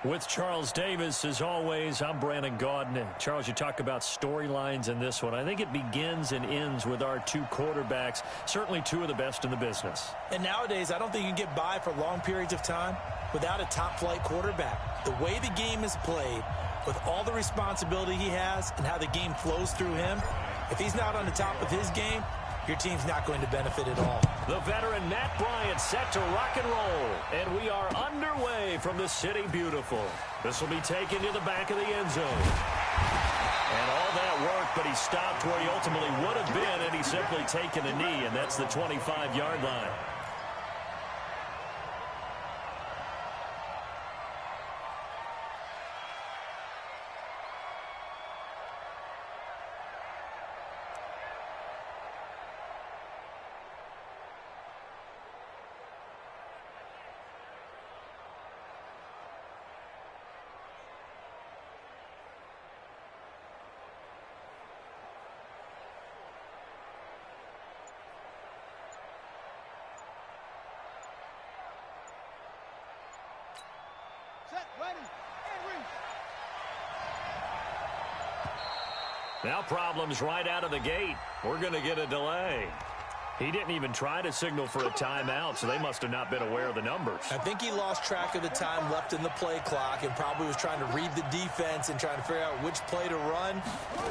With Charles Davis, as always, I'm Brandon Gaudin. Charles, you talk about storylines in this one. I think it begins and ends with our two quarterbacks, certainly two of the best in the business. And nowadays, I don't think you can get by for long periods of time without a top-flight quarterback. The way the game is played, with all the responsibility he has and how the game flows through him, if he's not on the top of his game, your team's not going to benefit at all. The veteran Matt Bryant set to rock and roll. And we are underway from the City Beautiful. This will be taken to the back of the end zone. And all that work, but he stopped where he ultimately would have been, and he's simply taken a knee, and that's the 25-yard line. Now problems right out of the gate. We're going to get a delay. He didn't even try to signal for a timeout, so they must have not been aware of the numbers. I think he lost track of the time left in the play clock and probably was trying to read the defense and trying to figure out which play to run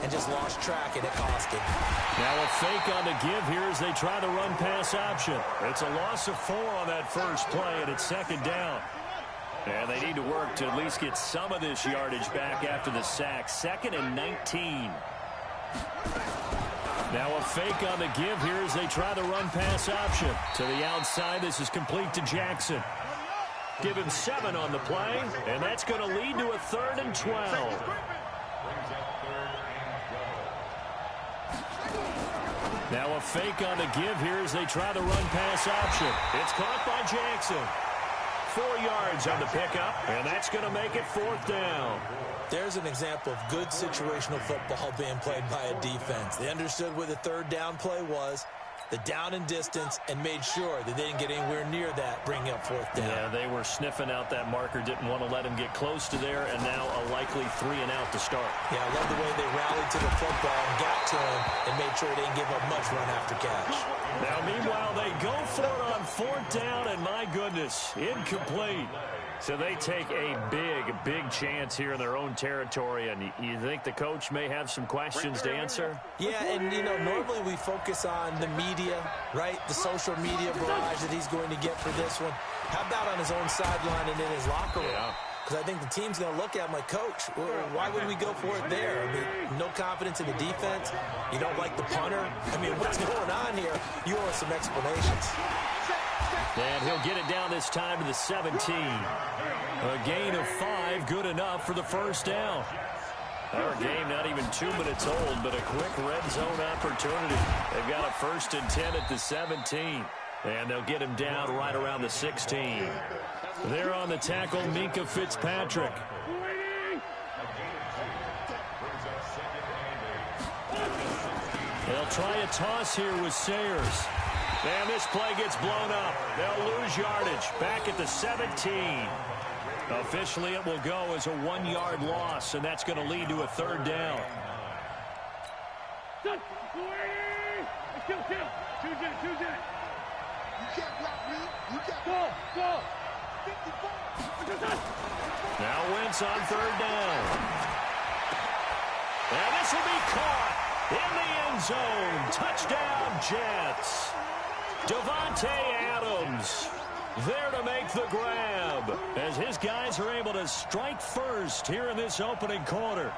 and just lost track, and it cost him. Now a fake on the give here as they try the run-pass option. It's a loss of 4 on that first play, and it's second down. And they need to work to at least get some of this yardage back after the sack. 2nd and 19. Now a fake on the give here as they try the run-pass option. To the outside, this is complete to Jackson. Give him 7 on the play, and that's going to lead to a 3rd and 12. Now a fake on the give here as they try the run-pass option. It's caught by Jackson. 4 yards on the pickup, and that's going to make it 4th down. There's an example of good situational football being played by a defense. They understood where the 3rd down play was, the down and distance, and made sure that they didn't get anywhere near that, bringing up 4th down. Yeah, they were sniffing out that marker, didn't want to let him get close to there, and now a likely 3 and out to start. Yeah, I love the way they rallied to the football and got to him and made sure they didn't give up much run after catch. Now, meanwhile, they go for it on 4th down, and my goodness, incomplete. So they take a big chance here in their own territory, and you think the coach may have some questions to answer? Yeah, and, you know, normally we focus on the media, right, the social media barrage that he's going to get for this one. How about on his own sideline and in his locker room? Because I think the team's going to look at him like, Coach, why would we go for it there? I mean, no confidence in the defense. You don't like the punter. I mean, what's going on here? You owe us some explanations. And he'll get it down this time to the 17. A gain of 5, good enough for the first down. Our game not even 2 minutes old, but a quick red zone opportunity. They've got a 1st and 10 at the 17. And they'll get him down right around the 16. There on the tackle, Minkah Fitzpatrick. They'll try a toss here with Sayers. And this play gets blown up. They'll lose yardage back at the 17. Officially, it will go as a 1-yard loss, and that's going to lead to a 3rd down. Now Wentz on 3rd down. And this will be caught in the end zone. Touchdown, Jets. Davante Adams there to make the grab as his guys are able to strike first here in this opening quarter.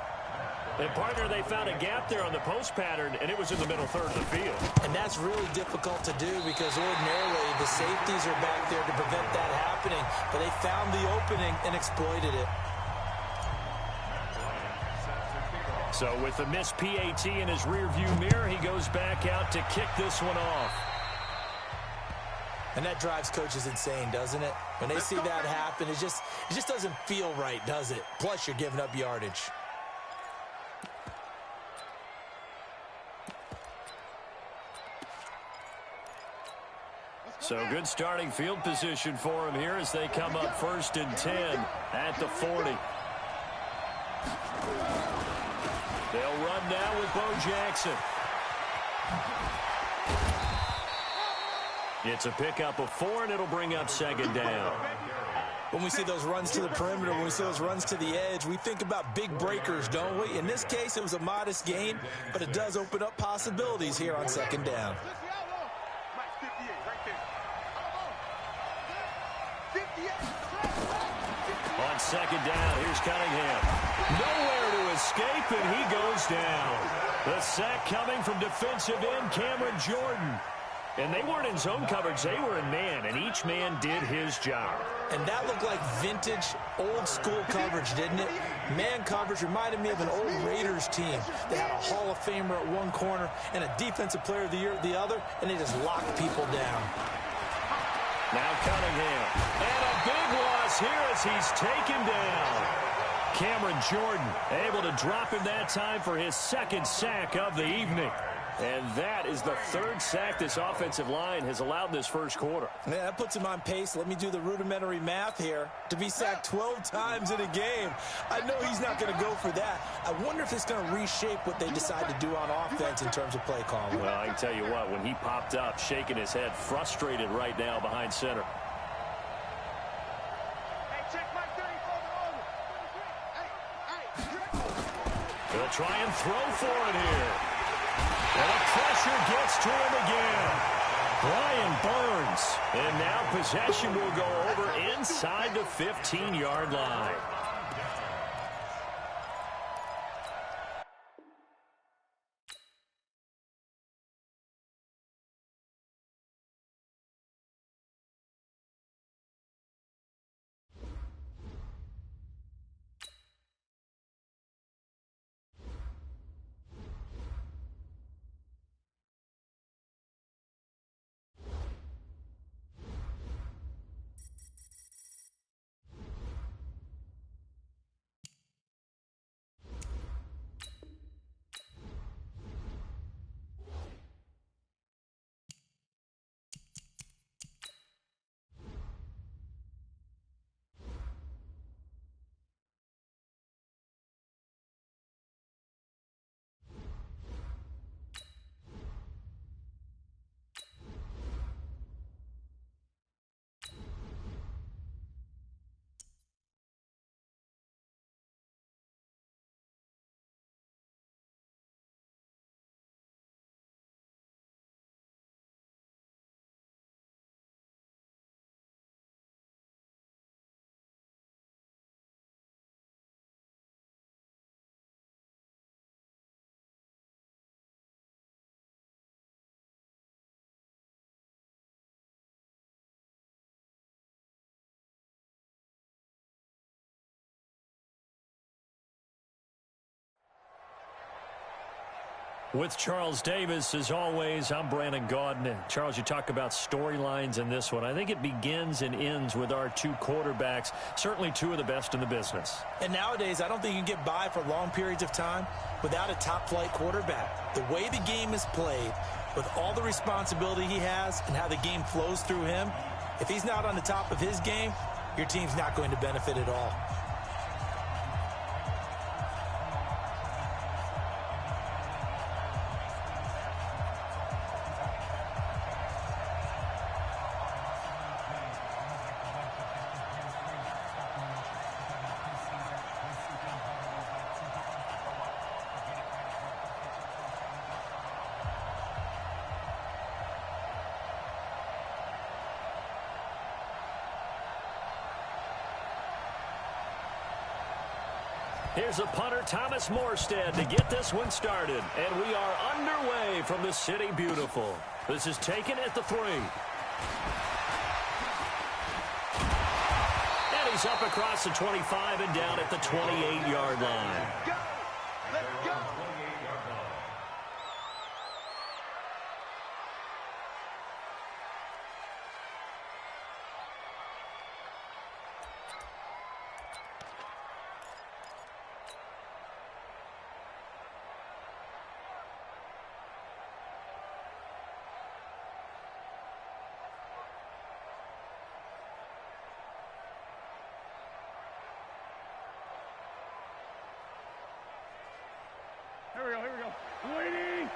And, partner, they found a gap there on the post pattern, and it was in the middle 3rd of the field. And that's really difficult to do because ordinarily the safeties are back there to prevent that happening. But they found the opening and exploited it. So with the missed PAT in his rearview mirror, he goes back out to kick this one off. And that drives coaches insane, doesn't it? When they see that happen, it just doesn't feel right, does it? Plus, you're giving up yardage. So good starting field position for him here as they come up 1st and 10 at the 40. They'll run now with Bo Jackson. It's a pickup of 4, and it'll bring up 2nd down. When we see those runs to the perimeter, when we see those runs to the edge, we think about big breakers, don't we? In this case, it was a modest gain, but it does open up possibilities here on 2nd down. On 2nd down, here's Cunningham. Nowhere to escape, and he goes down. The sack coming from defensive end Cameron Jordan. And they weren't in zone coverage. They were in man, and each man did his job. And that looked like vintage, old-school coverage, didn't it? Man coverage reminded me of an old Raiders team. They had a Hall of Famer at one corner and a Defensive Player of the Year at the other, and they just locked people down. Now Cunningham. And a big loss here as he's taken down. Cameron Jordan able to drop him that time for his 2nd sack of the evening. And that is the 3rd sack this offensive line has allowed this 1st quarter. Yeah, that puts him on pace. Let me do the rudimentary math here. To be sacked 12 times in a game, I know he's not going to go for that. I wonder if it's going to reshape what they decide to do on offense in terms of play calling. Well, I can tell you what, when he popped up, shaking his head, frustrated right now behind center. He'll try and throw for it here. And the pressure gets to him again. Brian Burns. And now possession will go over inside the 15-yard line. With Charles Davis, as always, I'm Brandon Gaudin. And Charles, you talk about storylines in this one. I think it begins and ends with our 2 quarterbacks, certainly 2 of the best in the business. And nowadays, I don't think you can get by for long periods of time without a top-flight quarterback. The way the game is played, with all the responsibility he has and how the game flows through him, if he's not on the top of his game, your team's not going to benefit at all. Here's a punter, Thomas Morstead, to get this one started. And we are underway from the City Beautiful. This is taken at the 3. And he's up across the 25 and down at the 28-yard line. Let's go. Waiting.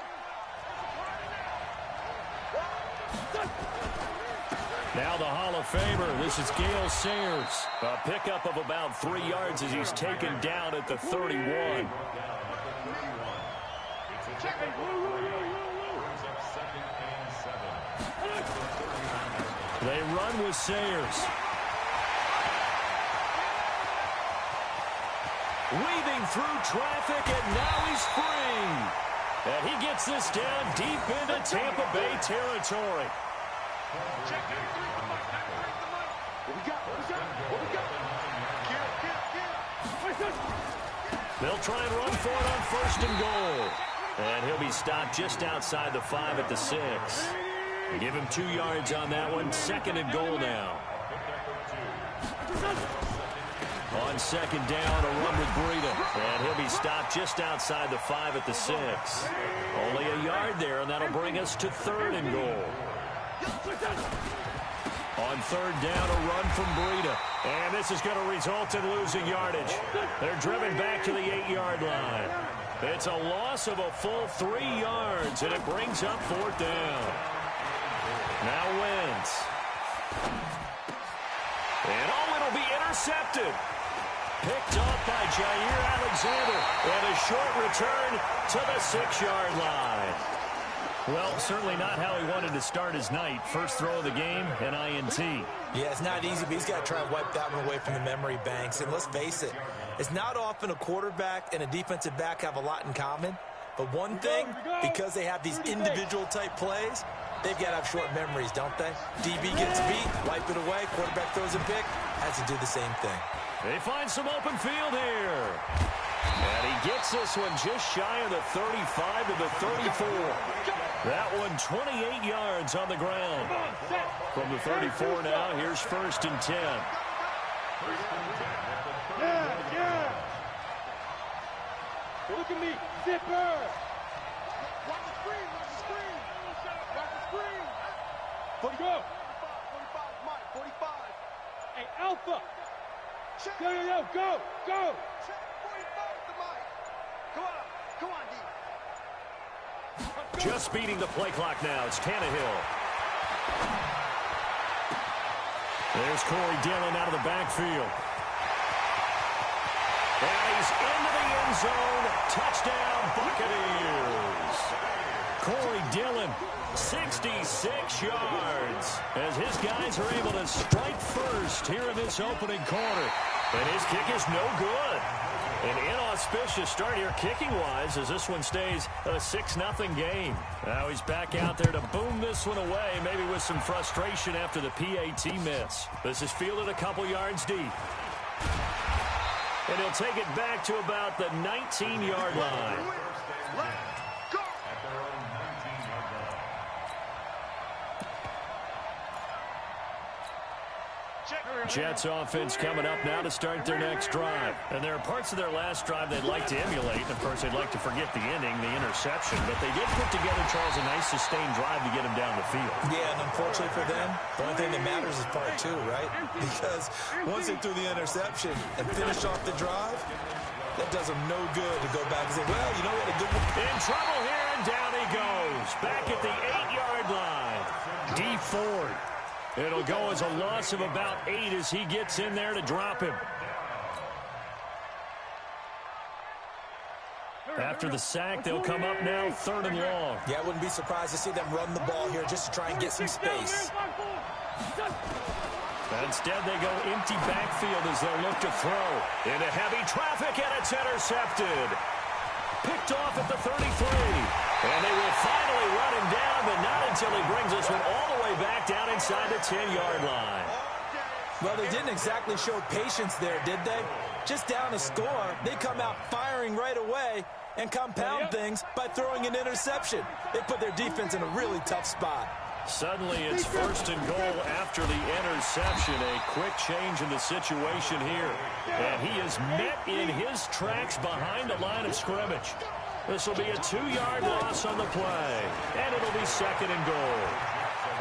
Now the Hall of Famer, this is Gale Sayers. A pickup of about 3 yards as he's taken down at the 31. They run with Sayers. Weaving through traffic, and now he's free. And he gets this down deep into Tampa Bay territory. Check 93 the mic. 93 the mic. What we got? What we got? They'll try and run for it on 1st and goal. And he'll be stopped just outside the 5 at the 6. Give him 2 yards on that one. 2nd and goal now. On 2nd down, a run with Breida. And he'll be stopped just outside the 5 at the 6. Only a yard there, and that'll bring us to 3rd and goal. On 3rd down, a run from Breida. And this is going to result in losing yardage. They're driven back to the 8-yard line. It's a loss of a full 3 yards, and it brings up 4th down. Now Wentz. And it'll be intercepted. Picked off by Jair Alexander. And a short return to the 6-yard line. Well, certainly not how he wanted to start his night. First throw of the game, an INT. Yeah, it's not easy, but he's got to try and wipe that one away from the memory banks. And let's face it, it's not often a quarterback and a defensive back have a lot in common. But one thing, because they have these individual type plays, they've got to have short memories, don't they? DB gets beat, wipe it away, quarterback throws a pick, has to do the same thing. They find some open field here. And he gets this one just shy of the 35 to the 34. That one 28 yards on the ground. From the 34 now, here's 1st and 10. Yeah. Look at me, zipper. Watch the screen. Watch the screen. Go. 45, Mike. 45. Hey, Alpha. Check. Yo, go. Check 45 the mic. Come on, D. Just beating the play clock now. It's Tannehill. There's Corey Dillon out of the backfield. And he's into the end zone. Touchdown, Buccaneers. Corey Dillon, 66 yards. As his guys are able to strike first here in this opening quarter. And his kick is no good. An inauspicious start here kicking-wise as this one stays a 6-0 game. Now he's back out there to boom this one away, maybe with some frustration after the PAT miss. This is fielded a couple yards deep. And he'll take it back to about the 19-yard line. Jets offense coming up now to start their next drive. And there are parts of their last drive they'd like to emulate. Of course, they'd like to forget the ending, the interception. But they did put together, Charles, a nice sustained drive to get him down the field. Yeah, and unfortunately for them, the only thing that matters is part 2, right? Because once they threw the interception and finished off the drive, that does them no good to go back and say, well, you know what, a good one. In trouble here, and down he goes. Back at the 8-yard line. Dee Ford. It'll go as a loss of about 8 as he gets in there to drop him. After the sack, they'll come up now 3rd and long. Yeah, I wouldn't be surprised to see them run the ball here just to try and get some space. Instead, they go empty backfield as they'll look to throw. Into heavy traffic, and it's intercepted. Picked off at the 33. And they will finally run him down, but not until he brings this one all the way back down inside the 10-yard line. Well, they didn't exactly show patience there, did they? Just down a score, they come out firing right away and compound things by throwing an interception. They put their defense in a really tough spot. Suddenly, it's 1st and goal after the interception. A quick change in the situation here. And he is met in his tracks behind the line of scrimmage. This will be a 2-yard loss on the play. And it'll be 2nd and goal.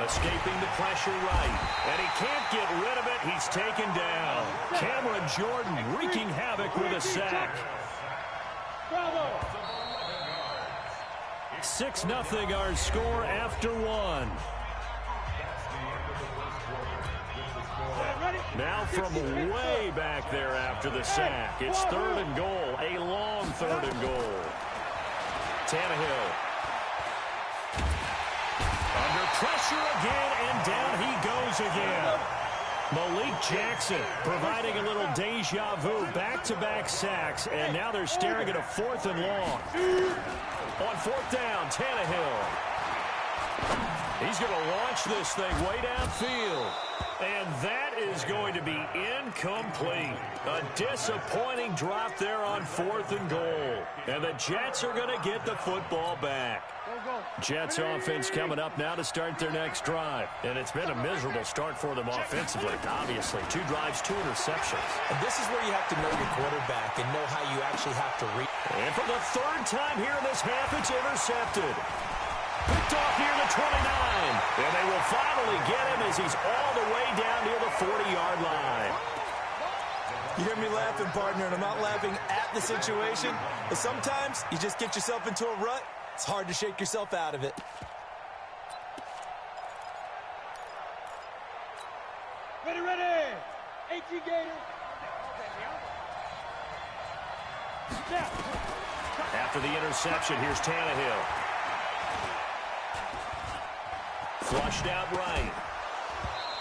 Escaping the pressure right. And he can't get rid of it. He's taken down. Cameron Jordan wreaking havoc with a sack. Bravo. 6-0 our score after one. Now from way back there after the sack. It's 3rd and goal. A long 3rd and goal. Tannehill. Under pressure again, and down he goes again. Malik Jackson providing a little deja vu. Back-to-back sacks, and now they're staring at a 4th and long. On 4th down, Tannehill. He's going to launch this thing way downfield. And that is going to be incomplete. A disappointing drop there on 4th and goal. And the Jets are going to get the football back. Jets offense coming up now to start their next drive. And it's been a miserable start for them offensively, obviously. 2 drives, 2 interceptions. And this is where you have to know your quarterback and know how you actually have to read. And for the 3rd time here in this half, it's intercepted. Picked off near the 29. And they will finally get him as he's all the way down near the 40-yard line. You hear me laughing, partner, and I'm not laughing at the situation. But sometimes you just get yourself into a rut. It's hard to shake yourself out of it. Ready, ready. 18 Gator. After the interception, here's Tannehill. Flushed out right.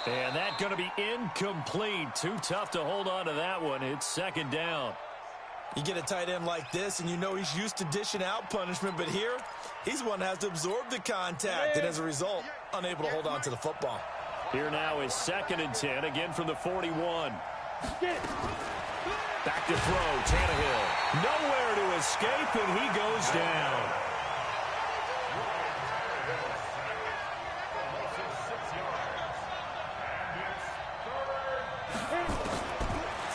And that's going to be incomplete. Too tough to hold on to that one. It's 2nd down. You get a tight end like this, and you know he's used to dishing out punishment, but here, he's the one that has to absorb the contact, and as a result, unable to hold on to the football. Here now is 2nd and 10, again from the 41. Back to throw, Tannehill. Nowhere to escape, and he goes down.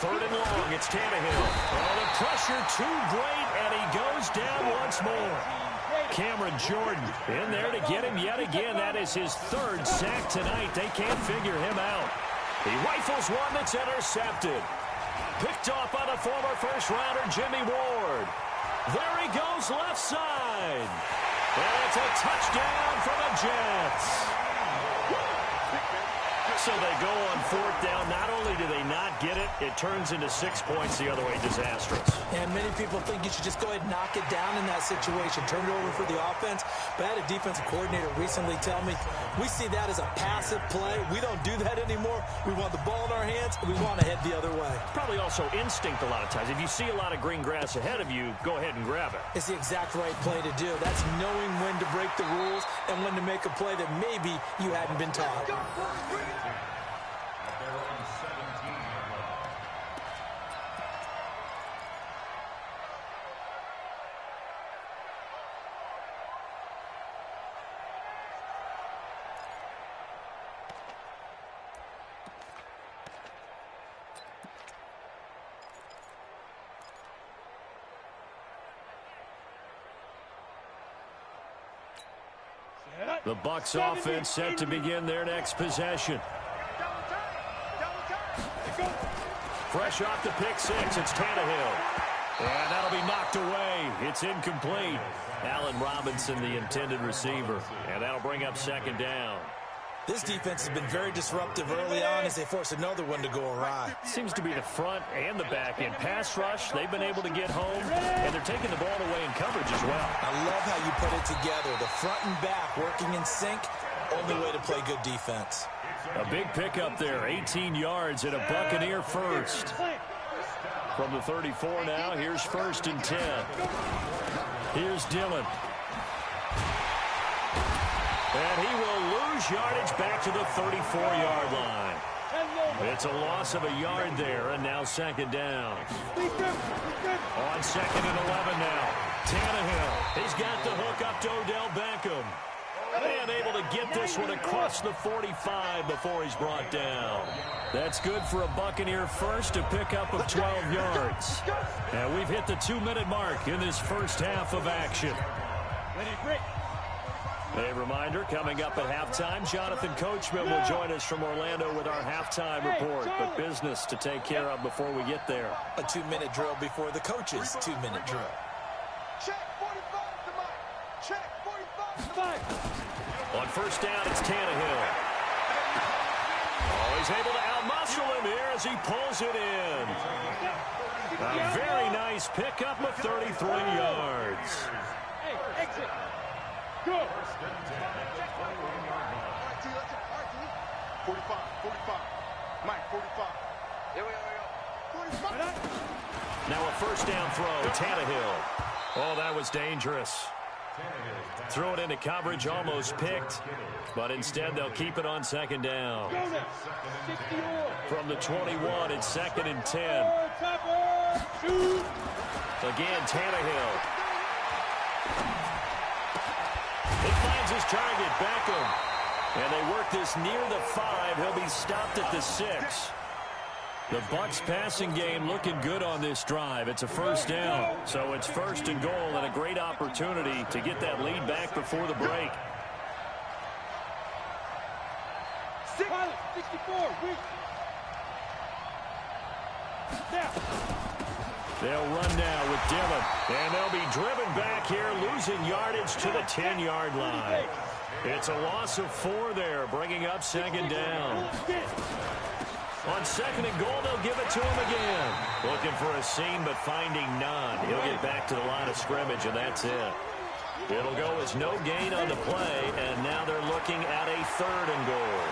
Third and long, it's Tannehill. Oh, the pressure too great, and he goes down once more. Cameron Jordan in there to get him yet again. That is his 3rd sack tonight. They can't figure him out. He rifles one that's intercepted. Picked off by the former first-rounder Jimmy Ward. There he goes left side. And it's a touchdown for the Jets. So they go on 4th down. Not only do they not get it, it turns into 6 points the other way. Disastrous. And many people think you should just go ahead and knock it down in that situation. Turn it over for the offense. But I had a defensive coordinator recently tell me, we see that as a passive play. We don't do that anymore. We want the ball in our hands, and we want to head the other way. Probably also instinct a lot of times. If you see a lot of green grass ahead of you, go ahead and grab it. It's the exact right play to do. That's knowing when to break the rules and when to make a play that maybe you hadn't been taught. The Bucs offense set to begin their next possession. Fresh off the pick 6, it's Tannehill. And that'll be knocked away. It's incomplete. Allen Robinson, the intended receiver. And that'll bring up 2nd down. This defense has been very disruptive early on as they force another one to go awry. Seems to be the front and the back end. Pass rush, they've been able to get home, and they're taking the ball away in coverage as well. I love how you put it together. The front and back working in sync, only way to play good defense. A big pickup there, 18 yards and a Buccaneer first. From the 34 now, here's 1st and 10. Here's Dillon. And he will lose yardage back to the 34-yard line. It's a loss of a yard there, and now 2nd down. On 2nd and 11 now. Tannehill, he's got the hook up to Odell Beckham. And able to get this one across the 45 before he's brought down. That's good for a Buccaneer first, a pickup of 12 yards. And we've hit the 2-minute mark in this first half of action. A reminder, coming up at halftime, Jonathan Coachman will join us from Orlando with our halftime report. But business to take care of before we get there. A 2-minute drill before the coach's 2-minute drill. Check 45 to Mike. Check 45. On first down, it's Tannehill. Oh, he's able to outmuscle him here as he pulls it in. A very nice pickup of 33 yards. Hey, exit. Go. 45, 45. Mike, 45. Here we go. 45. Now a first down throw, Tannehill. Oh, that was dangerous. Threw it into coverage, almost picked, but instead they'll keep it on second down. From the 21, it's second and 10. Again, Tannehill. He finds his target, Beckham. And they work this near the 5. He'll be stopped at the 6. The Bucs passing game looking good on this drive. It's a first down. So it's first and goal and a great opportunity to get that lead back before the break. 64. Now. They'll run now with Dillon. And they'll be driven back here, losing yardage to the 10-yard line. It's a loss of 4 there, bringing up second down. On second and goal, they'll give it to him again. Looking for a seam, but finding none. He'll get back to the line of scrimmage, and that's it. It'll go as no gain on the play, and now they're looking at a third and goal.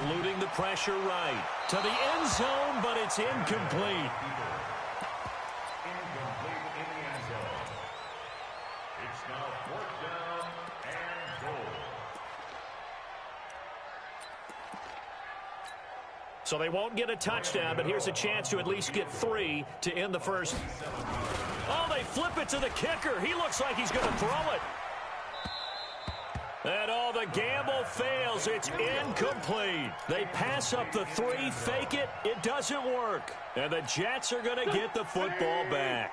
Eluding the pressure right. To the end zone, but it's incomplete. So they won't get a touchdown, but here's a chance to at least get 3 to end the first. Oh, they flip it to the kicker. He looks like he's going to throw it. And the gamble fails. It's incomplete. They pass up the 3, fake it. It doesn't work. And the Jets are going to get the football back.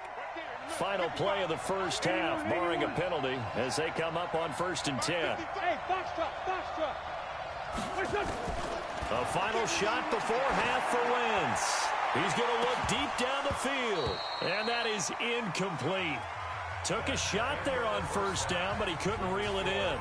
Final play of the first half, barring a penalty, as they come up on first and 10. Hey, box drop. A final shot before half for Wentz. He's going to look deep down the field. And that is incomplete. Took a shot there on first down, but he couldn't reel it in.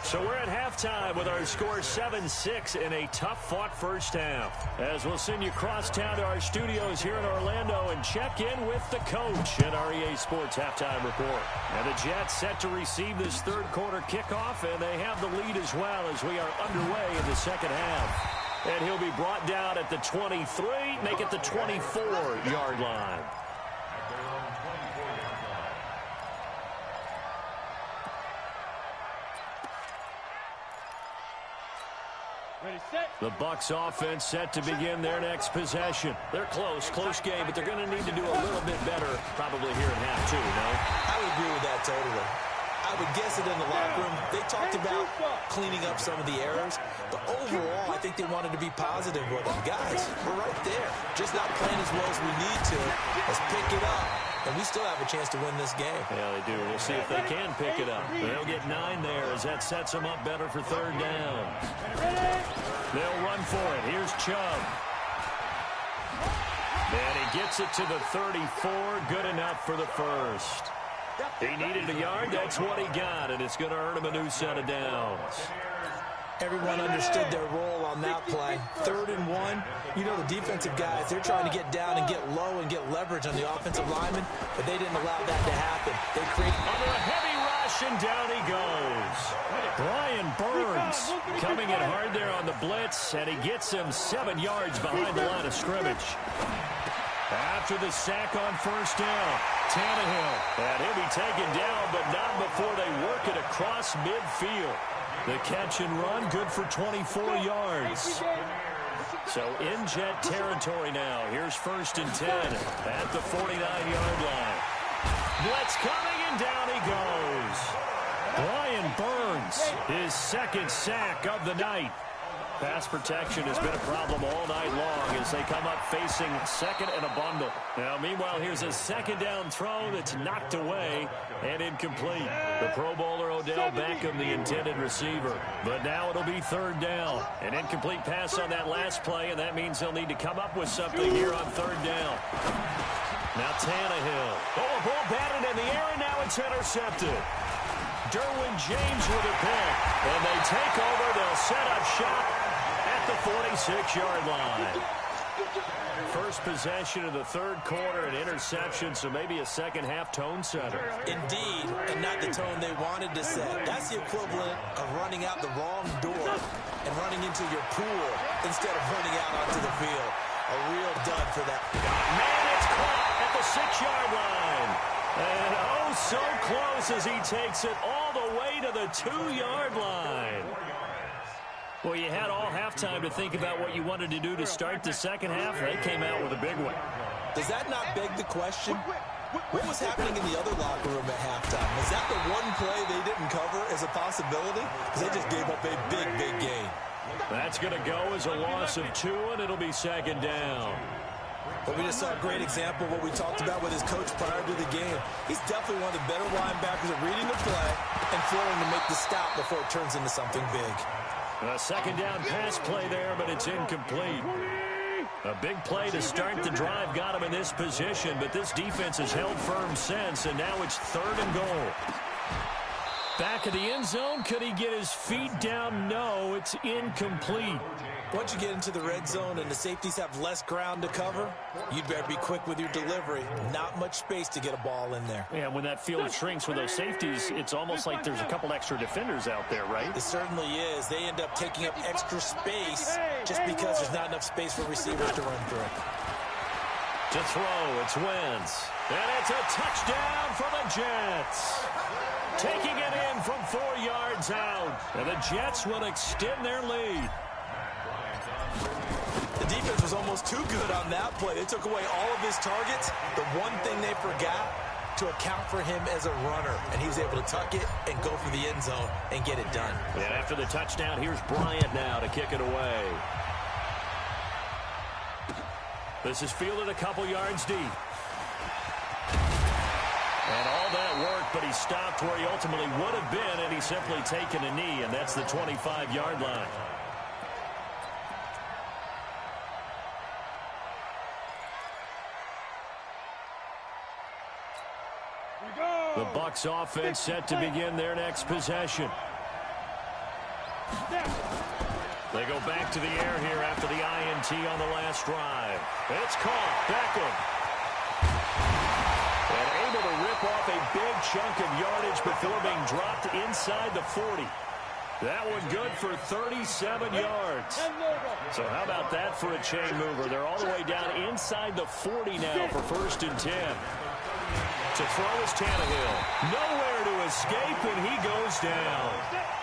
So we're at halftime with our score 7-6 in a tough-fought first half. As we'll send you across town to our studios here in Orlando and check in with the coach at our EA Sports Halftime Report. And the Jets set to receive this third quarter kickoff, and they have the lead as well as we are underway in the second half. And he'll be brought down at the 23, make it the 24-yard line. The Bucs offense set to begin their next possession. They're close game, but they're going to need to do a little bit better probably here in half two, no? I would agree with that totally. I would guess it in the locker room. They talked about cleaning up some of the errors, but overall, I think they wanted to be positive with them. Guys, we're right there. Just not playing as well as we need to. Let's pick it up. And we still have a chance to win this game. Yeah, they do. We'll see if they can pick it up. They'll get 9 there as that sets them up better for third down. They'll run for it. Here's Chubb. And he gets it to the 34. Good enough for the first. He needed a yard. That's what he got, and it's going to earn him a new set of downs. Everyone understood their role on that play. 3rd and 1. You know, the defensive guys, they're trying to get down and get low and get leverage on the offensive lineman, but they didn't allow that to happen. They create under a heavy rush, and down he goes. Brian Burns coming in hard there on the blitz, and he gets him 7 yards behind the line of scrimmage. After the sack on first down, Tannehill. And he'll be taken down, but not before they work it across midfield. The catch and run, good for 24 yards. So in Jet territory now. Here's first and 10 at the 49-yard line. Blitz coming, and down he goes. Brian Burns, his 2nd sack of the night. Pass protection has been a problem all night long as they come up facing second and a bundle. Now, meanwhile, here's a second down throw that's knocked away and incomplete. The Pro Bowler Odell Beckham, the intended receiver. But now it'll be third down. An incomplete pass on that last play, and that means they'll need to come up with something here on third down. Now Tannehill. Oh, a ball batted in the air, and now it's intercepted. Derwin James with a pick. And they take over. They'll set up shop at the 46-yard line. First possession of the third quarter, an interception, so maybe a second-half tone setter. Indeed, and not the tone they wanted to set. That's the equivalent of running out the wrong door and running into your pool instead of running out onto the field. A real dud for that. Man, it's caught at the 6-yard line. And oh, so close as he takes it all the way to the 2-yard line. Well, you had all halftime to think about what you wanted to do to start the second half. They came out with a big one. Does that not beg the question? What was happening in the other locker room at halftime? Was that the one play they didn't cover as a possibility? Because they just gave up a big, big gain. That's going to go as a loss of 2, and it'll be second down. But we just saw a great example of what we talked about with his coach prior to the game. He's definitely one of the better linebackers at reading the play and flowing to make the stop before it turns into something big. A second down pass play there, but it's incomplete. A big play to start the drive got him in this position, but this defense has held firm since, and now it's 3rd and goal. Back of the end zone, could he get his feet down? No, it's incomplete. Once you get into the red zone and the safeties have less ground to cover, you'd better be quick with your delivery. Not much space to get a ball in there. Yeah, when that field shrinks with those safeties, it's almost like there's a couple extra defenders out there, right? It certainly is. They end up taking up extra space just because there's not enough space for receivers to run through. To throw, it's Wentz. And it's a touchdown for the Jets. Taking it in from 4 yards out. And the Jets will extend their lead. The defense was almost too good on that play. They took away all of his targets. The one thing they forgot to account for him as a runner. And he was able to tuck it and go for the end zone and get it done. And after the touchdown, here's Bryant now to kick it away. This is fielded a couple yards deep. And all that worked, but he stopped where he ultimately would have been, and he's simply taken a knee, and that's the 25-yard line. The Bucs offense set to begin their next possession. They go back to the air here after the INT on the last drive. It's caught. Beckham. And able to rip off a big chunk of yardage before being dropped inside the 40. That one good for 37 yards. So how about that for a chain mover? They're all the way down inside the 40 now for 1st and 10. To throw is Tannehill. Nowhere to escape, and he goes down.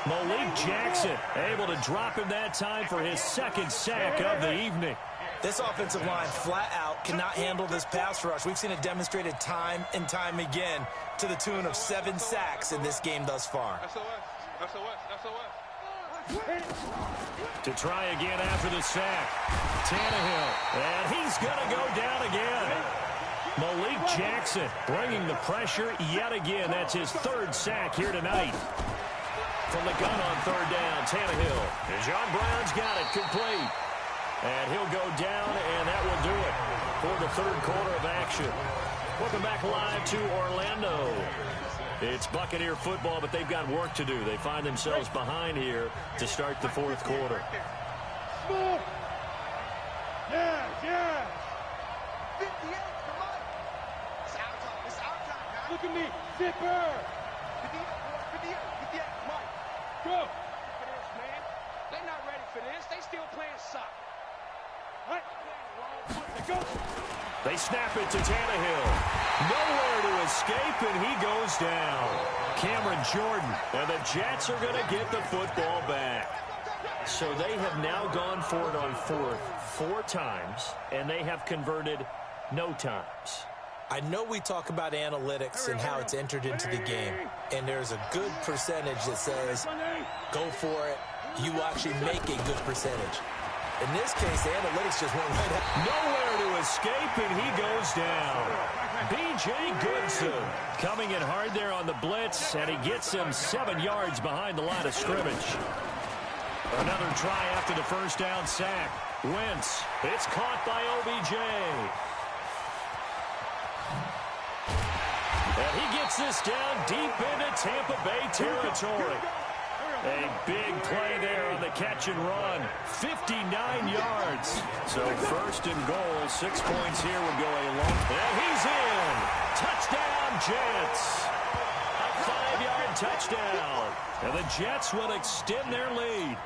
Malik Jackson able to drop him that time for his 2nd sack of the evening. This offensive line flat out cannot handle this pass rush. We've seen it demonstrated time and time again to the tune of 7 sacks in this game thus far. To try again after the sack. Tannehill. And he's going to go down again. Malik Jackson bringing the pressure yet again. That's his 3rd sack here tonight. From the gun on 3rd down, Tannehill. And John Brown's got it complete. And he'll go down, and that will do it for the 3rd quarter of action. Welcome back live to Orlando. It's Buccaneer football, but they've got work to do. They find themselves behind here to start the 4th quarter. Yeah. 58, come on. It's our time. It's our time, guys. Look at me. Zipper. 58, Mike. Go. For this, man. They're not ready for this. They still playing soccer. Right. Go. They snap it to Tannehill. Nowhere to escape, and he goes down. Cameron Jordan. And the Jets are going to get the football back. So they have now gone for it on 4th 4 times, and they have converted no times. I know we talk about analytics and how it's entered into the game, and there's a good percentage that says, go for it. You actually make a good percentage. In this case, the analytics just went right out. Nowhere to escape, and he goes down. B.J. Goodson coming in hard there on the blitz, and he gets him 7 yards behind the line of scrimmage. Another try after the 1st down sack. Wentz. It's caught by OBJ. gets this down deep into Tampa Bay territory. A big play there on the catch and run. 59 yards. So first and goal, 6 points here would go a long. And he's in. Touchdown, Jets. A 5-yard touchdown. And the Jets will extend their lead.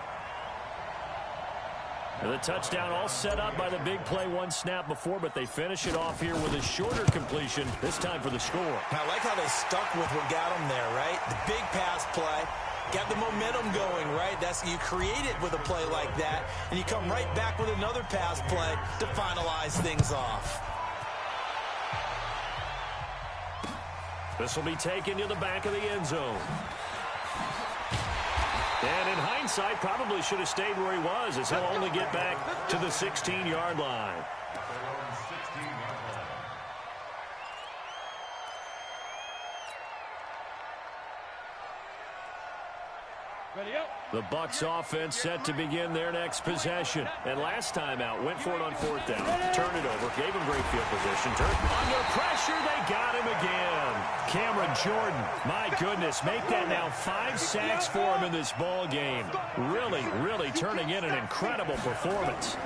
And the touchdown all set up by the big play one snap before, but they finish it off here with a shorter completion, this time for the score. I like how they stuck with what got them there, right? The big pass play. Got the momentum going, right? You create it with a play like that, and you come right back with another pass play to finalize things off. This will be taken to the back of the end zone. And in hindsight, probably should have stayed where he was, as he'll only get back to the 16-yard line. The Bucs offense set to begin their next possession. And last time out, went for it on fourth down. Turned it over, gave him great field position. Under pressure, they got him again. Cameron Jordan, my goodness, make that now 5 sacks for him in this ball game. Really turning in an incredible performance.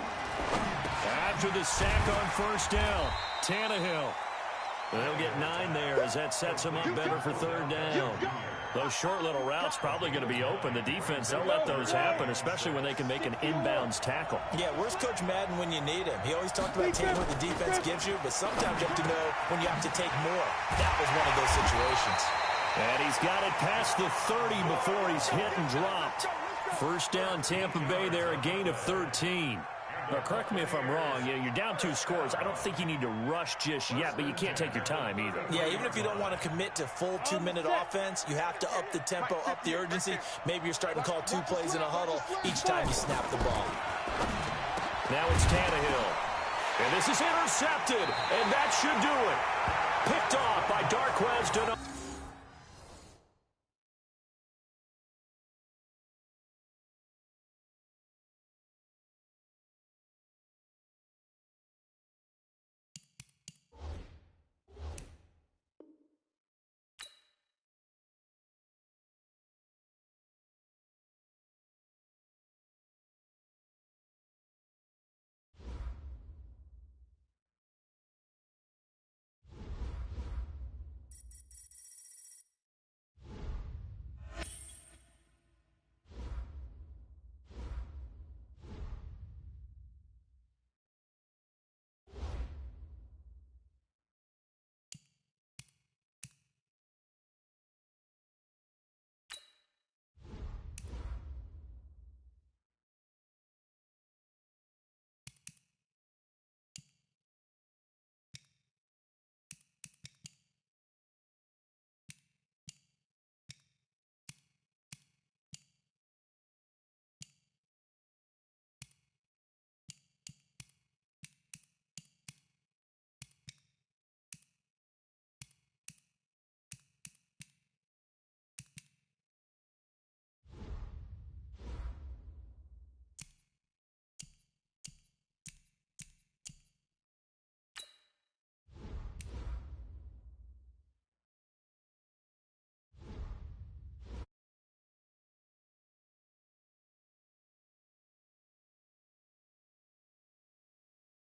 After the sack on first down, Tannehill. They'll get 9 there as that sets him up better for third down. Those short little routes probably going to be open. The defense, they'll let those happen, especially when they can make an inbounds tackle. Yeah, where's Coach Madden when you need him? He always talked about taking what the defense gives you, but sometimes you have to know when you have to take more. That was one of those situations. And he's got it past the 30 before he's hit and dropped. First down, Tampa Bay there, a gain of 13. Now, correct me if I'm wrong. You're down 2 scores. I don't think you need to rush just yet, but you can't take your time either. Yeah, even if you don't want to commit to full 2-minute offense, you have to up the tempo, up the urgency. Maybe you're starting to call 2 plays in a huddle each time you snap the ball. Now it's Tannehill. And this is intercepted, and that should do it. Picked off by Darqueze Dennard.